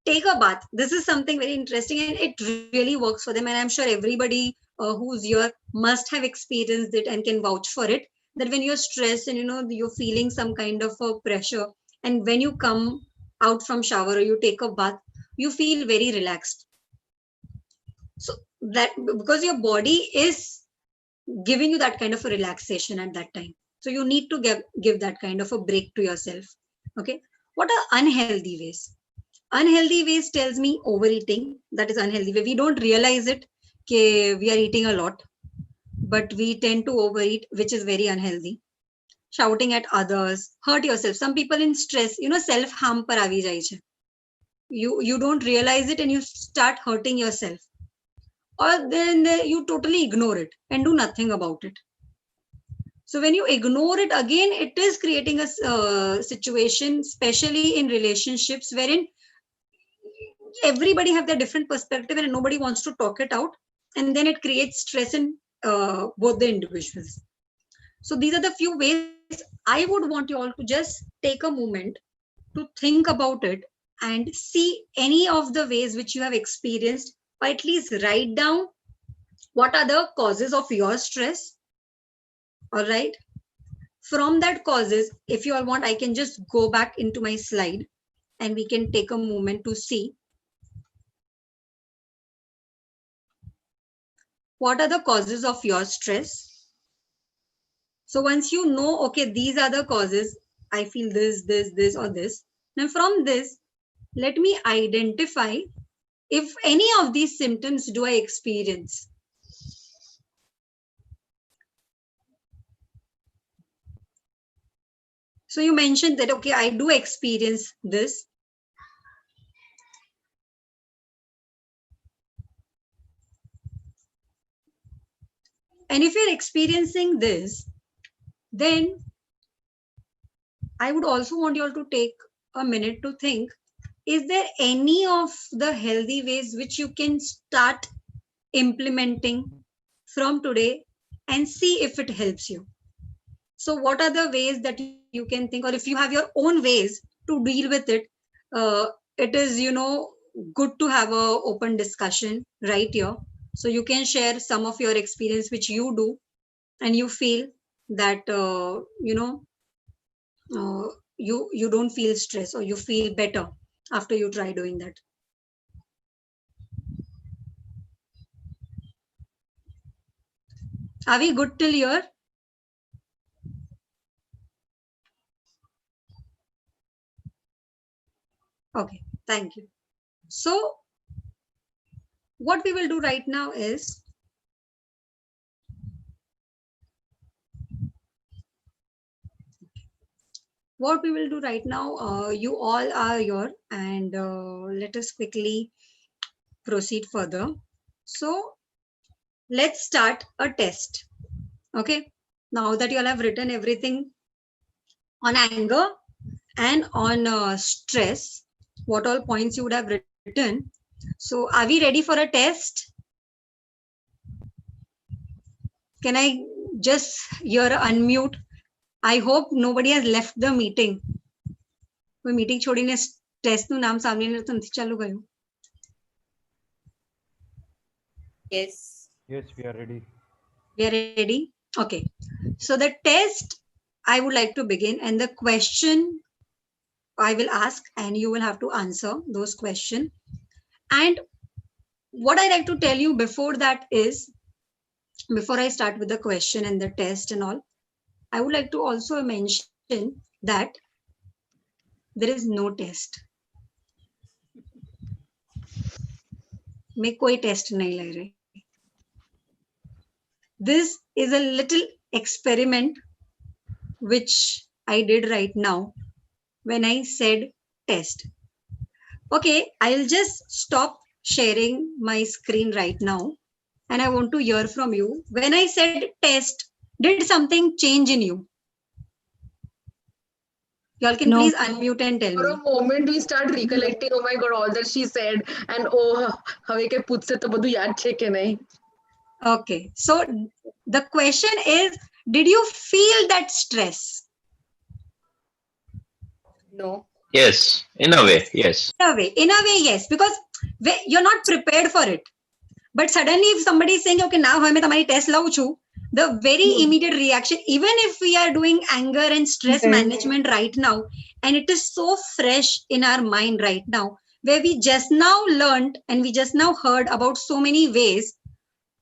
Take a bath. This is something very interesting and it really works for them. And I'm sure everybody who's here must have experienced it and can vouch for it, that when you're stressed and you're feeling some kind of a pressure, and when you come out from shower or you take a bath, you feel very relaxed. So that because your body is giving you that kind of a relaxation at that time. So you need to give that kind of a break to yourself. Okay. What are unhealthy ways? Unhealthy ways tells me overeating. That is unhealthy way. We don't realize it. We are eating a lot. but we tend to overeat, which is very unhealthy. Shouting at others, hurt yourself. Some people in stress, self-harm par aavi jai chhe. You don't realize it and you start hurting yourself. Or then you totally ignore it and do nothing about it. So when you ignore it again, it is creating a situation, especially in relationships, wherein everybody have their different perspective and nobody wants to talk it out. And then it creates stress in both the individuals. So these are the few ways I would want you all to just take a moment to think about it and see any of the ways which you have experienced, or at least write down what are the causes of your stress. All right. From that causes, if you all want, I can just go back into my slide and we can take a moment to see what are the causes of your stress. So once you know, okay, these are the causes, I feel this, or this. Then from this, let me identify if any of these symptoms do I experience. So you mentioned that, okay, I do experience this. And if you're experiencing this, then I would also want you all to take a minute to think, is there any of the healthy ways which you can start implementing from today and see if it helps you? So what are the ways that you can think, or if you have your own ways to deal with it, it is, good to have a open discussion right here. So you can share some of your experience which you do and you feel that, you don't feel stress or you feel better after you try doing that. Are we good till here? Okay, thank you. So what we will do right now is, you all are here and let us quickly proceed further. So let's start a test. Okay, now that you all have written everything on anger and on stress, what all points you would have written. So are we ready for a test? Can I just hear unmute? I hope nobody has left the meeting. કોઈ meeting છોડીને test નું નામ સાંભળીને તો નથી ચાલુ ગયું.
Yes.
Yes, we are ready.
We are ready? Okay. So the test, I would like to begin, and the question I will ask and you will have to answer those questions. And what I like to tell you before that is, before I start with the question and the test and all, I would like to also mention that there is no test. मैं कोई test नहीं ले रही. This is a little experiment which I did right now when I said test. Okay, I'll just stop sharing my screen right now and I want to hear from you. When I said test, did something change in you? Y'all can please unmute and tell
For
me.
a moment, we start recollecting, oh my God, all that she said. And oh, have ke puchse to badu yaad che ke nahi?
Okay, so the question is, did you feel that stress?
No.
Yes, in a way, yes.
In a way, yes, because you're not prepared for it. But suddenly if somebody is saying, okay, now मैं तुम्हारी test लाऊं छू, the very immediate reaction, even if we are doing anger and stress management right now, and it is so fresh in our mind right now, where we just now learned and we just now heard about so many ways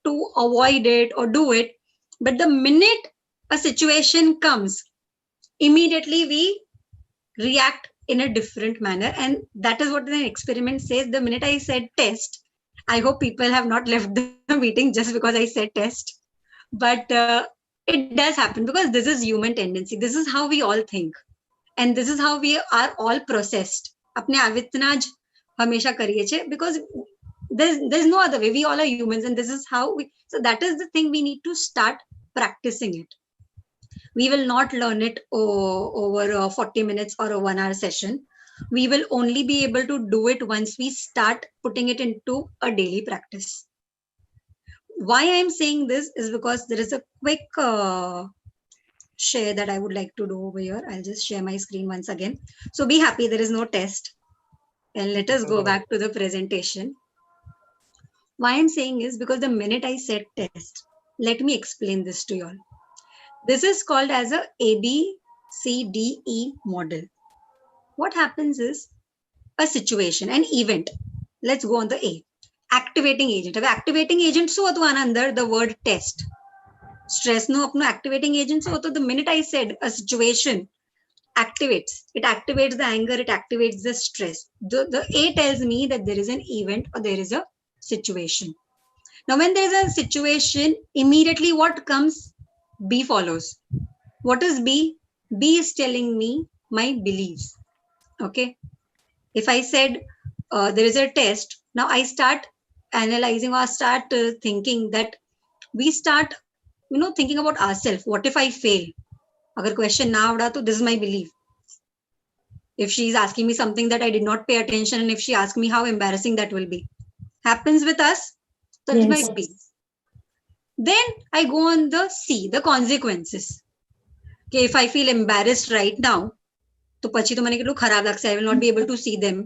to avoid it or do it. But the minute a situation comes, immediately we react in a different manner. And that is what the experiment says. The minute I said test, I hope people have not left the meeting just because I said test. but it does happen because this is human tendency. This is how we all think, and this is how we are all processed. अपने आवितना ज हमेशा करिए छे, because there's no other way. We all are humans, and this is how we. So that is the thing, we need to start practicing it. We will not learn it over 40 minutes or a 1 hour session. We will only be able to do it once we start putting it into a daily practice. Why I'm saying this is because there is a quick share that I would like to do over here. I'll just share my screen once again. So be happy, there is no test. And let us go back to the presentation. Why I'm saying is because the minute I said test, let me explain this to you all. This is called as a ABCDE model. What happens is a situation, an event. Let's go on the A. Activating agent. अब activating agent શું હતું આના અંદર? The word test. Stress નું આપનું activating agent શું હતું? The minute I said a situation activates, it activates the anger, it activates the stress. The A tells me that there is an event or there is a situation. Now when there is a situation, immediately what comes? B follows. What is B? B is telling me my beliefs. Okay. If I said there is a test, now I start analyzing or start thinking that we start, thinking about ourselves. What if I fail? Agar question na avda, to this is my belief. If she is asking me something that I did not pay attention, and if she asks me, how embarrassing that will be. Happens with us. That is my belief. Then I go on the C, the consequences. Okay, if I feel embarrassed right now, तो પછી તો મને કેટલું ખરાબ લાગશે. I will not be able to see them.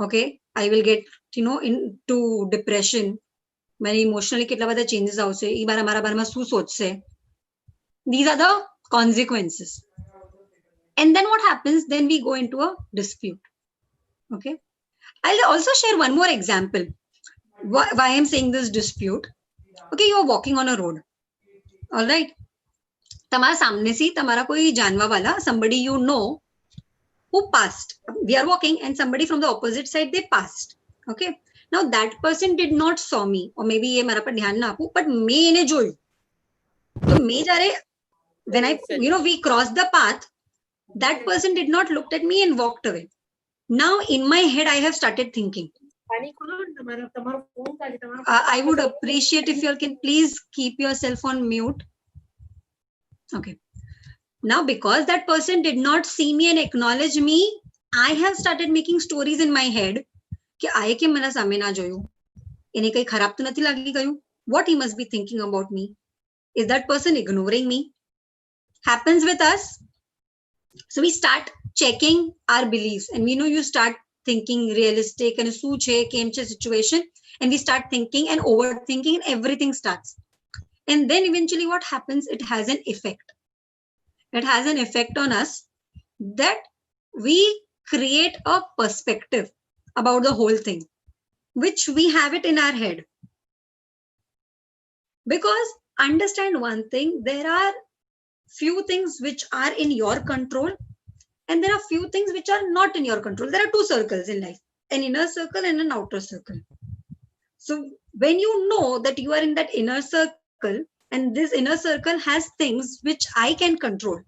Okay, I will get into depression. મને emotionally કેટલા બધા changes આવશે. ઈ મારા બારમાં શું સોચશે? These are the consequences. And then what happens? Then we go into a dispute. Okay, I'll also share one more example. Why I'm saying this dispute. Okay, you are walking on a road. All right. તમારા સામને થી તમારા કોઈ જાનવા વાલા, somebody you know who passed. We are walking and somebody from the opposite side, they passed. Okay. Now that person did not saw me, or maybe ye mara par dhyan na apu, but me ene joyu. So me jare, when we crossed the path, that person did not looked at me and walked away. Now in my head I have started thinking. I would appreciate if you all can please keep yourself on mute. Okay. Now, because that person did not see me and acknowledge me, I have started making stories in my head. कि आए के मना सामे ना जोયું, એને કઈ ખરાબ તો નથી લાગી ગયું? What he must be thinking about me? Is that person ignoring me? Happens with us. So we start checking our beliefs, and we know you start thinking realistic and શું છે કેમ છે situation, and we start thinking and overthinking, and everything starts. And then eventually what happens? It has an effect. It has an effect on us that we create a perspective about the whole thing, which we have it in our head. Because understand one thing, there are few things which are in your control, and there are few things which are not in your control. There are two circles in life, an inner circle and an outer circle. So when you know that you are in that inner circle, and this inner circle has things which I can control,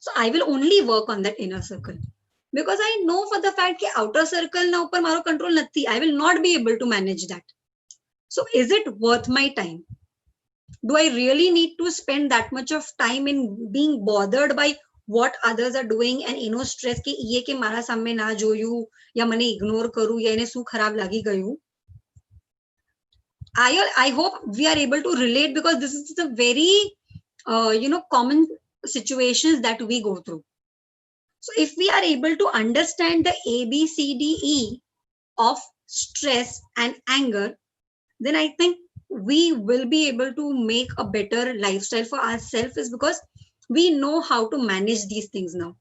so I will only work on that inner circle, because I know for the fact that outer circle na upar maro control nathi. I will not be able to manage that. So is it worth my time? Do I really need to spend that much of time in being bothered by what others are doing and stress કે ઈએ કે મારા સામે ના જોયું, યા મને ignore કરું, યા એને શું ખરાબ લાગી ગયું? I hope we are able to relate, because this is the very common situations that we go through. So if we are able to understand the ABCDE of stress and anger, then I think we will be able to make a better lifestyle for ourselves, is because we know how to manage these things now.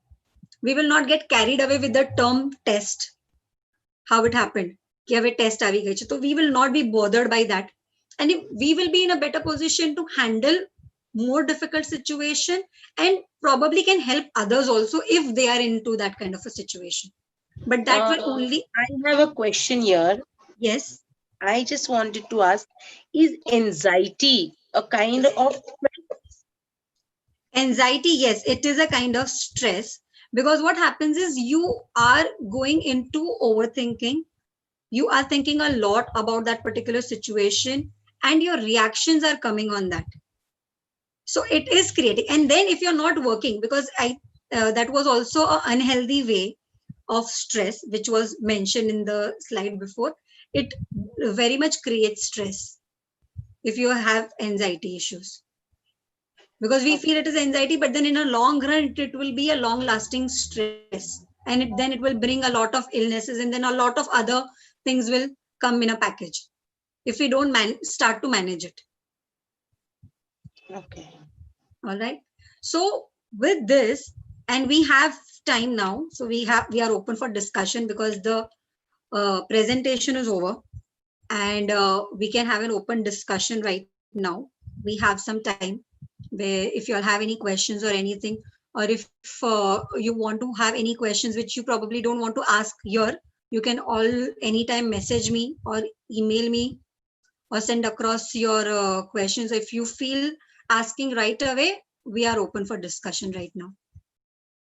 We will not get carried away with the term test. How it happened. कि હવે test આવી ગઈ છે, so we will not be bothered by that, and we will be in a better position to handle more difficult situation, and probably can help others also if they are into that kind of a situation. But that will only.
I have a question here.
Yes.
I just wanted to ask, is anxiety
A kind of
Anxiety, yes, it is a kind of stress, because what happens is you are going into overthinking. You are thinking a lot about that particular situation, and your reactions are coming on that. So it is creating. And then if you're not working, because that was also an unhealthy way of stress, which was mentioned in the slide before. It very much creates stress if you have anxiety issues, because we feel it is anxiety, but then in a long run it will be a long lasting stress, and then it will bring a lot of illnesses, and then a lot of other things will come in a package if we don't start to manage it.
okay.
All right, so with this, and we have time now, so we are open for discussion, because the presentation is over, and we can have an open discussion right now. We have some time where if you all have any questions or anything, or if you want to have any questions which you probably don't want to ask here, you can all anytime message me or email me or send across your questions. If you feel asking right away, we are open for discussion right now.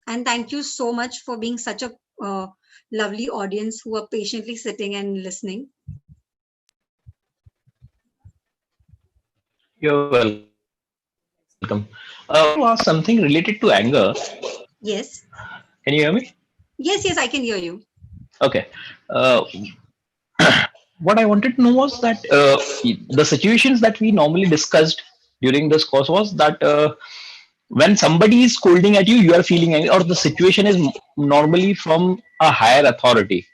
And thank you so much for being such a lovely audience who are patiently sitting and listening.
You're welcome. To ask something related to anger.
Yes.
Can you hear me?
Yes, I can hear you.
Okay. Uh, what I wanted to know was that the situations that we normally discussed during this course was that when somebody is scolding at you, you are feeling angry, or the situation is normally from a higher authority.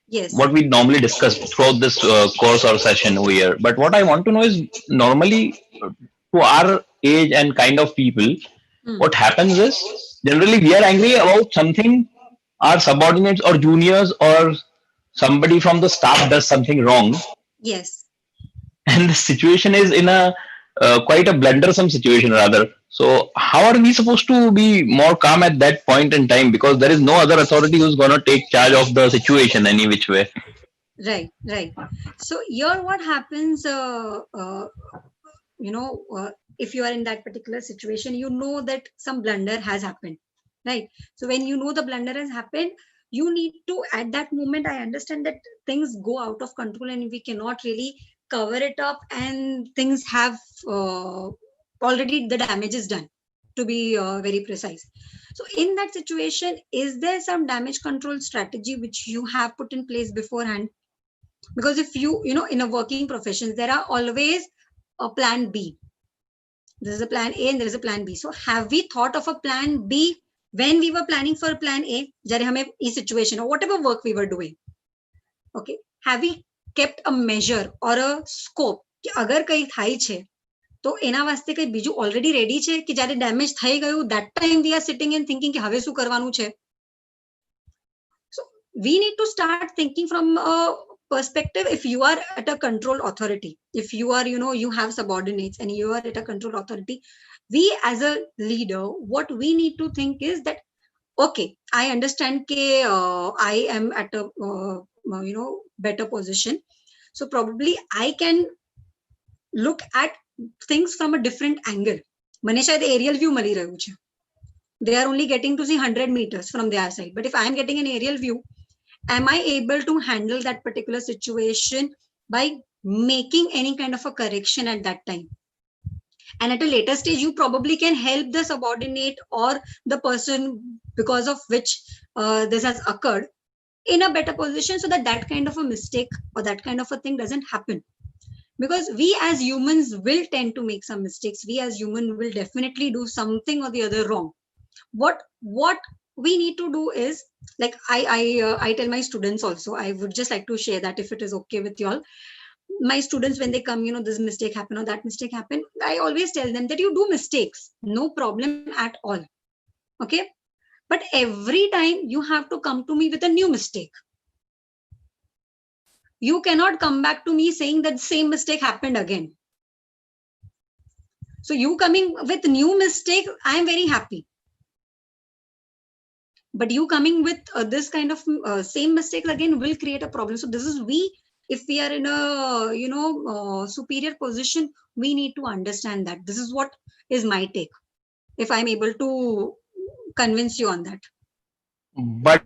Yes.
What we normally discuss throughout this course or session over here. But what I want to know is normally to our age and kind of people, what happens is generally we are angry about something our subordinates or juniors or somebody from the staff does something wrong,
Yes.
and the situation is in a quite a blundersome situation rather. So how are we supposed to be more calm at that point in time, because there is no other authority who's going to take charge of the situation any which way.
Right. So here what happens, if you are in that particular situation, you know that some blunder has happened, right? So when you know the blunder has happened, you need to, at that moment, I understand that things go out of control and we cannot really cover it up, and things have already, the damage is done, to be very precise. So in that situation, is there some damage control strategy which you have put in place beforehand? Because if you in a working profession, there are always a plan B. There is a plan A and there is a plan B. So have we thought of a plan B when we were planning for plan A? Jare hame e situation or whatever work we were doing. Okay. Have we kept a measure or a scope कि अगर कहीं થાય છે તો એના વાસ્તે કઈ બીજું already ready છે કે જ્યારે damage થઈ ગયું, that time we are sitting and thinking કે હવે શું કરવાનું છે? So we need to start thinking from a perspective. If you are at a control authority, if you are you have subordinates and you are at a control authority, we as a leader, what we need to think is that, okay, I understand ke I am at a better position, so probably I can look at things from a different angle. મને શાયદ aerial view મળી રહ્યું છે. They are only getting to see 100 meters from their side, but if I am getting an aerial view, am I able to handle that particular situation by making any kind of a correction at that time? And at a later stage, you probably can help the subordinate or the person because of which this has occurred in a better position, so that that kind of a mistake or that kind of a thing doesn't happen. Because we as humans will tend to make some mistakes. We as human will definitely do something or the other wrong. What we need to do is, like I tell my students also, I would just like to share that if it is okay with you all. My students, when they come, this mistake happened or that mistake happened, I always tell them that you do mistakes, no problem at all. Okay. But every time you have to come to me with a new mistake. You cannot come back to me saying that the same mistake happened again. So you coming with new mistake, I am very happy. But you coming with this kind of same mistakes again will create a problem. So this is, we if we are in a superior position, we need to understand that. This is what is my take, if I'm able to convince you on that.
But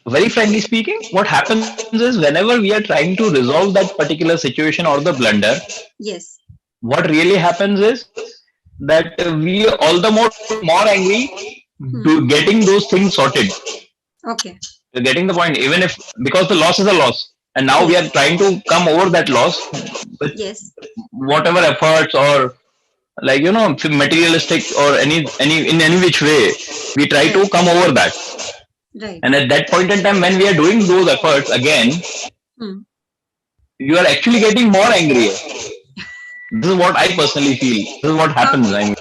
very frankly speaking, what happens is whenever we are trying to resolve that particular situation or the blunder,
Yes.
what really happens is that we all the more angry to getting those things sorted.
Okay.
You're getting the point, even if because the loss is a loss, and now we
Yes.
are trying to come over that loss with
Yes.
whatever efforts or like materialistic or any in any which way we try to
Right.
come over that.
Right.
And at that point in time, when we are doing those efforts again,
Hmm.
you are actually getting more angry. This is what I personally feel. This is what happens. I mean,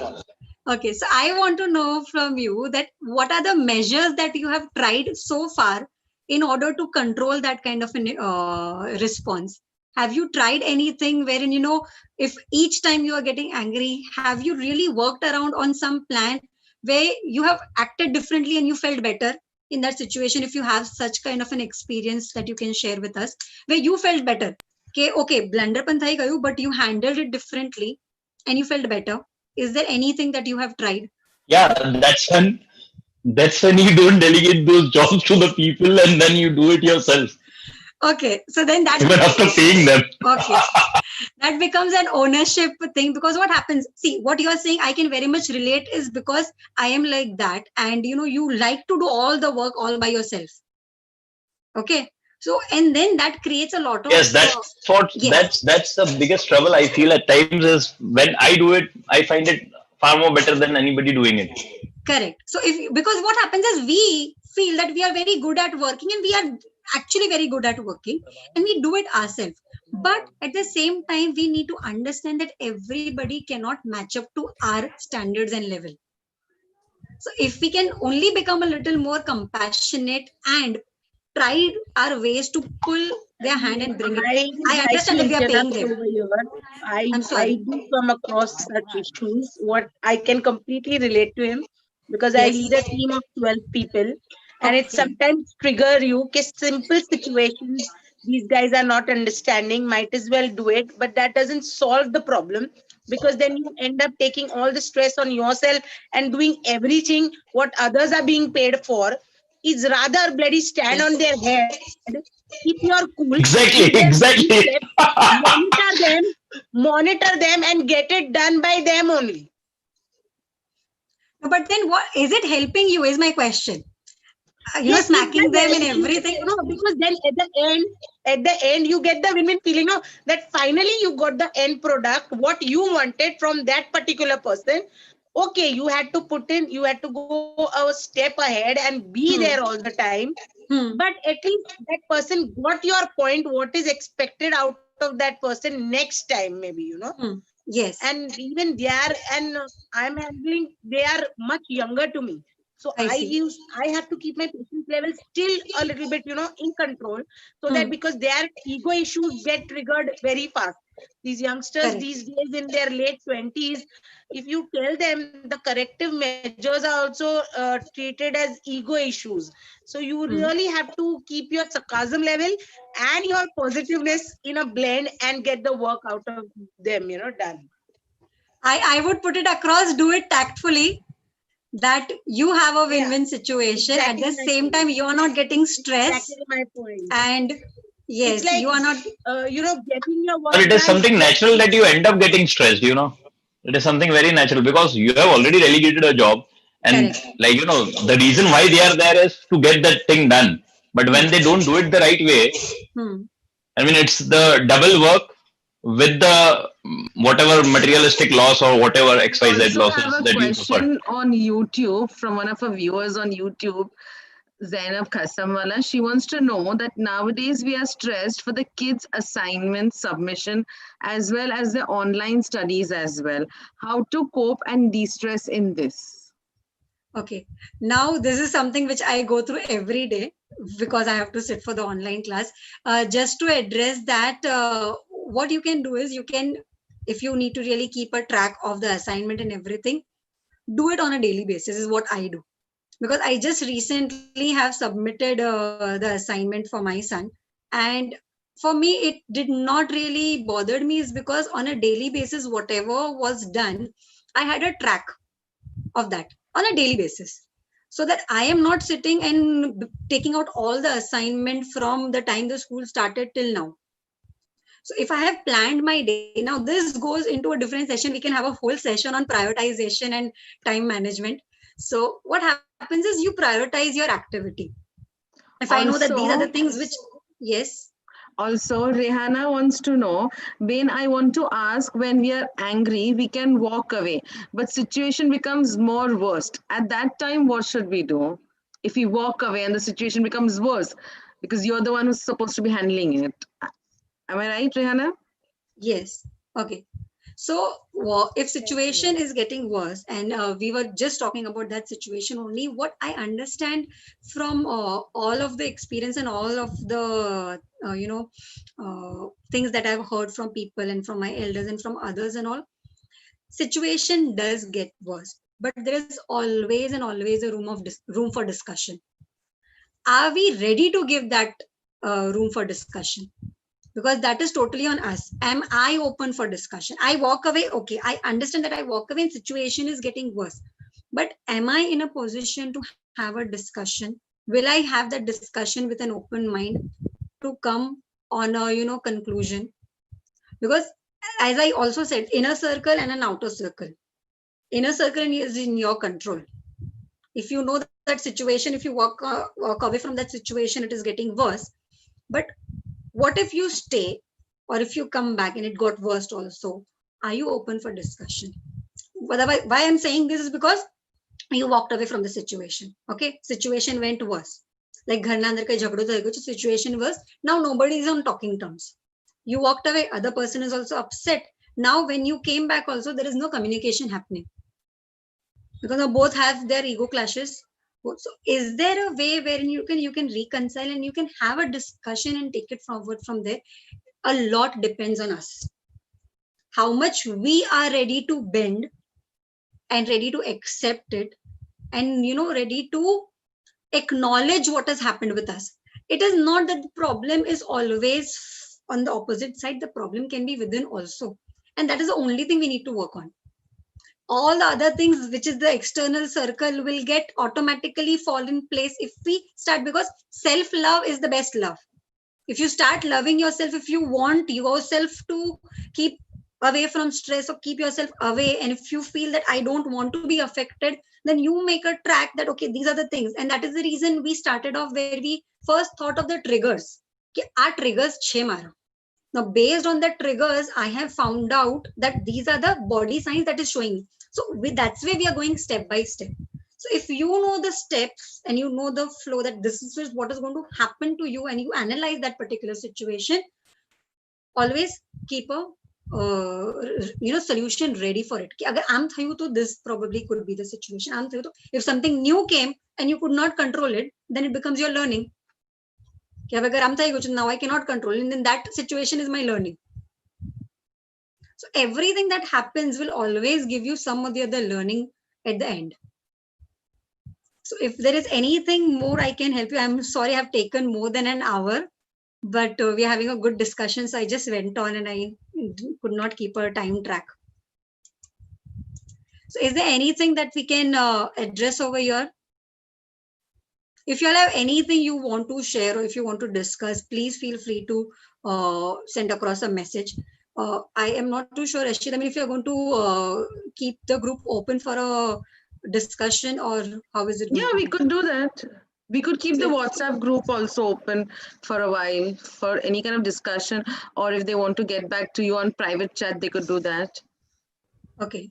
Okay, so I want to know from you that what are the measures that you have tried so far in order to control that kind of an response? Have you tried anything wherein, if each time you are getting angry, have you really worked around on some plan where you have acted differently and you felt better in that situation? If you have such kind of an experience that you can share with us, where you felt better. Okay, blunder pan thai gayu, but you handled it differently and you felt better. Is there anything that you have tried?
yeah, that's when you don't delegate those jobs to the people and then you do it yourself,
Okay, so then that
even after paying them.
okay, that becomes an ownership thing, because what happens? See, what you are saying, I can very much relate, is because I am like that, and you like to do all the work all by yourself. Okay, so and then that creates a lot of
Yes,
yes.
that's the biggest trouble I feel at times is when I do it, I find it far more better than anybody doing it.
Correct. So because what happens is we feel that we are very good at working, and we are actually very good at working, and we do it ourselves. But at the same time, we need to understand that everybody cannot match up to our standards and level. So if we can only become a little more compassionate and try our ways to pull their hand and bring it.
I
I
would like
understand
to
that we are paying
interrupt
them.
over here.
I'm
I
sorry.
do come across such issues. What I can completely relate to him because I
Yes.
lead a team of 12 people, and it
Okay.
sometimes trigger you. Simple situations these guys are not understanding. Might as well do it, but that doesn't solve the problem because then you end up taking all the stress on yourself and doing everything what others are being paid for. Is rather bloody stand
Yes.
on their head, keep your cool, do
Exactly,
their daily
exactly.
steps, monitor them, and get it done by them only.
But then what is it helping you is my question.
Yes, it
Smacking
does
them and
help you,
everything.
because then at the end, you get the win-win feeling, that finally you got the end product, what you wanted from that particular person. Okay, you had to go a step ahead and be there all the time.
Hmm.
But at least that person got your point, what is expected out of that person next time, maybe,
Hmm. Yes,
and even they are, and I'm handling, they are much younger to me, so
I see.
I have to keep my patience level still a little bit, in control, so that
Hmm.
because their ego issues get triggered very fast. These youngsters
Correct.
these days in their late 20s, if you tell them, the corrective measures are also treated as ego issues. So you
Hmm.
really have to keep your sarcasm level and your positiveness in a blend and get the work out of them, done.
I would put it across, do it tactfully, that you have a
Yeah,
win-win situation. At
exactly
the
my
same
point.
time, you are not getting stress,
Exactly my point.
and
It's
yes,
like,
you are not
getting your
Or
work
it is
done.
something natural that you end up getting stressed. It is something very natural because you have already delegated a job. And
correct.
like, the reason why they are there is to get that thing done. But when
Hmm.
they don't do it the right way,
Hmm.
I mean, it's the double work with the whatever materialistic loss or whatever
We
XYZ
also have
losses
a
that you suffered.
question on YouTube from one of our viewers on YouTube, Zainab Khasamwala. She wants to know that nowadays we are stressed for the kids' assignment submission as well as the online studies as well. How to cope and de-stress in this?
Okay. Now, this is something which I go through every day because I have to sit for the online class. Just to address that, what you can do is if you need to really keep a track of the assignment and everything, do it on a daily basis, is what I do. Because I just recently have submitted the assignment for my son. And for me, it did not really bothered me is because on a daily basis, whatever was done, I had a track of that on a daily basis. So that I am not sitting and taking out all the assignment from the time the school started till now. So if I have planned my day, now this goes into a different session. We can have a whole session on prioritization and time management. So what happens is you prioritize your activity. If I know that these are the things which, yes.
Also, Rehanna wants to know, when I want to ask, when we are angry, we can walk away, but situation becomes more worst. At that time, what should we do? If we walk away and the situation becomes worse, because you're the one who's supposed to be handling it. Am I right, Rehanna?
Yes. Okay. So if situation is getting worse, and we were just talking about that situation only, what I understand from all of the experience and all of the things that I've heard from people and from my elders and from others and all, situation does get worse, but there is always and always a room for discussion. Are we ready to give that room for discussion? Because that is totally on us. Am I open for discussion? I walk away. Okay, I understand that I walk away and situation is getting worse. But am I in a position to have a discussion? Will I have that discussion with an open mind to come on a conclusion? Because as I also said, inner circle and an outer circle. Inner circle is in your control. If you know that situation, if you walk away from that situation, it is getting worse. But what if you stay, or if you come back and it got worse also? Are you open for discussion? Why I'm saying this is because you walked away from the situation. Okay, situation went worse. Like घरना अंदर का झगड़ो था, situation was now nobody is on talking terms. You walked away, other person is also upset. Now when you came back also, there is no communication happening because now both have their ego clashes. So is there a way wherein you can reconcile and you can have a discussion and take it forward from there? A lot depends on us. How much we are ready to bend and ready to accept it, and ready to acknowledge what has happened with us. It is not that the problem is always on the opposite side. The problem can be within also, and that is the only thing we need to work on. All the other things, which is the external circle, will get automatically fall in place if we start, because self-love is the best love. If you start loving yourself, if you want yourself to keep away from stress or keep yourself away, and if you feel that I don't want to be affected, then you make a track that, okay, these are the things. And that is the reason we started off where we first thought of the triggers. Our triggers chhe mara. Now, based on the triggers, I have found out that these are the body signs that is showing. So that's where we are going step by step. So if you know the steps and you know the flow, that this is what is going to happen to you, and you analyze that particular situation, always keep a solution ready for it. Agar aam thayu to this probably could be the situation. Aam thayu to, if something new came and you could not control it, then it becomes your learning. Now I cannot control it, and then that situation is my learning. So everything that happens will always give you some of the other learning at the end. So if there is anything more I can help you, I'm sorry I've taken more than an hour, but we're having a good discussion. So I just went on and I could not keep a time track. So is there anything that we can address over here? If you all have anything you want to share or if you want to discuss, please feel free to send across a message. I am not too sure, Rashid. I mean, if you're going to keep the group open for a discussion, or how is it?
Yeah, we could do that. We could keep the WhatsApp group also open for a while for any kind of discussion, or if they want to get back to you on private chat, they could do that.
Okay.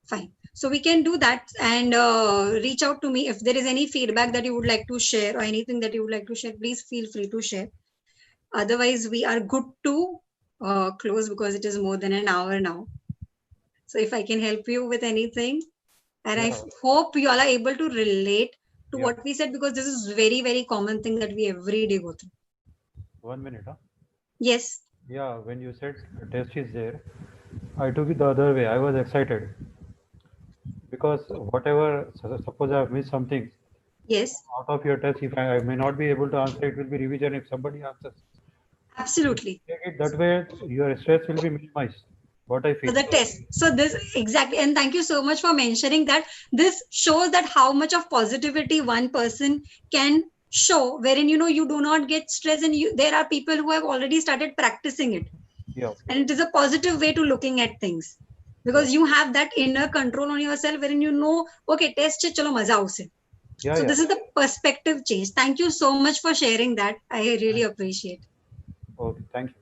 Fine. So we can do that, and reach out to me if there is any feedback that you would like to share or anything that you would like to share. Please feel free to share. Otherwise, we are good to close because it is more than an hour now. So if I can help you with anything, and I hope you all are able to relate to what we said, because this is very, very common thing that we every day go through.
1 minute. Huh?
Yes.
Yeah, when you said test is there, I took it the other way. I was excited because whatever, suppose I have missed something,
Yes,
Out of your test, if I may not be able to answer, it will be revision if somebody answers.
absolutely.
Take it that way, your stress will be minimized. What I
For
feel.
the test. So this exactly, and thank you so much for mentioning that. This shows that how much of positivity one person can show, wherein you do not get stressed, and there are people who have already started practicing it,
Yeah.
and it is a positive way to looking at things, because you have that inner control on yourself, wherein okay, test che, chalo maza aao se.
Yeah.
So
Yeah.
this is the perspective change. Thank you so much for sharing that. I really appreciate.
Okay. Thank you.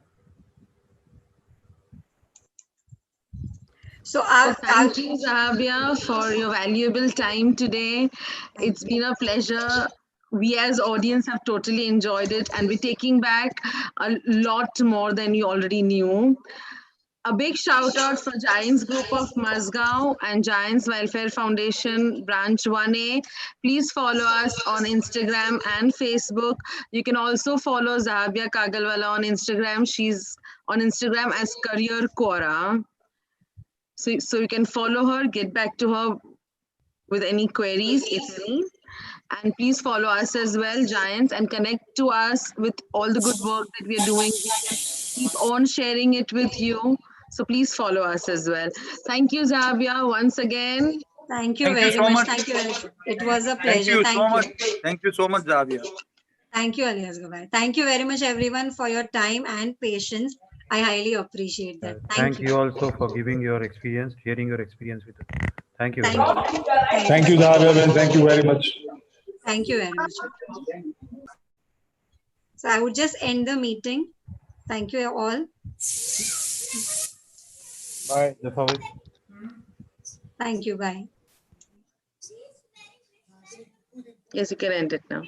So
So thank you, Zahabia, for your valuable time today. It's been a pleasure. We as audience have totally enjoyed it, and we're taking back a lot more than you already knew. A big shout out for Giants Group of Mazgaon and Giants Welfare Foundation Branch 1A. Please follow us on Instagram and Facebook. You can also follow Zahabia Kagalwala on Instagram. She's on Instagram as Career Quora. So you can follow her, get back to her with any queries, if any. And please follow us as well, Giants, and connect to us with all the good work that we are doing. We can keep on sharing it with you. So please follow us as well. Thank you, Zavia, once again.
Thank you
Thank you
very
so
much.
much.
Thank you. It was a
Thank
pleasure.
you so
Thank
much.
you.
Thank you so much, Zavia.
Thank you, Alias Gabai. Thank you very much, everyone, for your time and patience. I highly appreciate that.
Thank you also for giving your experience, sharing your experience with us. Thank you very
Thank
much.
you.
Thank you, Zahabia. Thank you very much.
Thank you very much. So I would just end the meeting. Thank you all.
Bye. Jafawit.
Thank you. Bye.
Yes, you can end it now.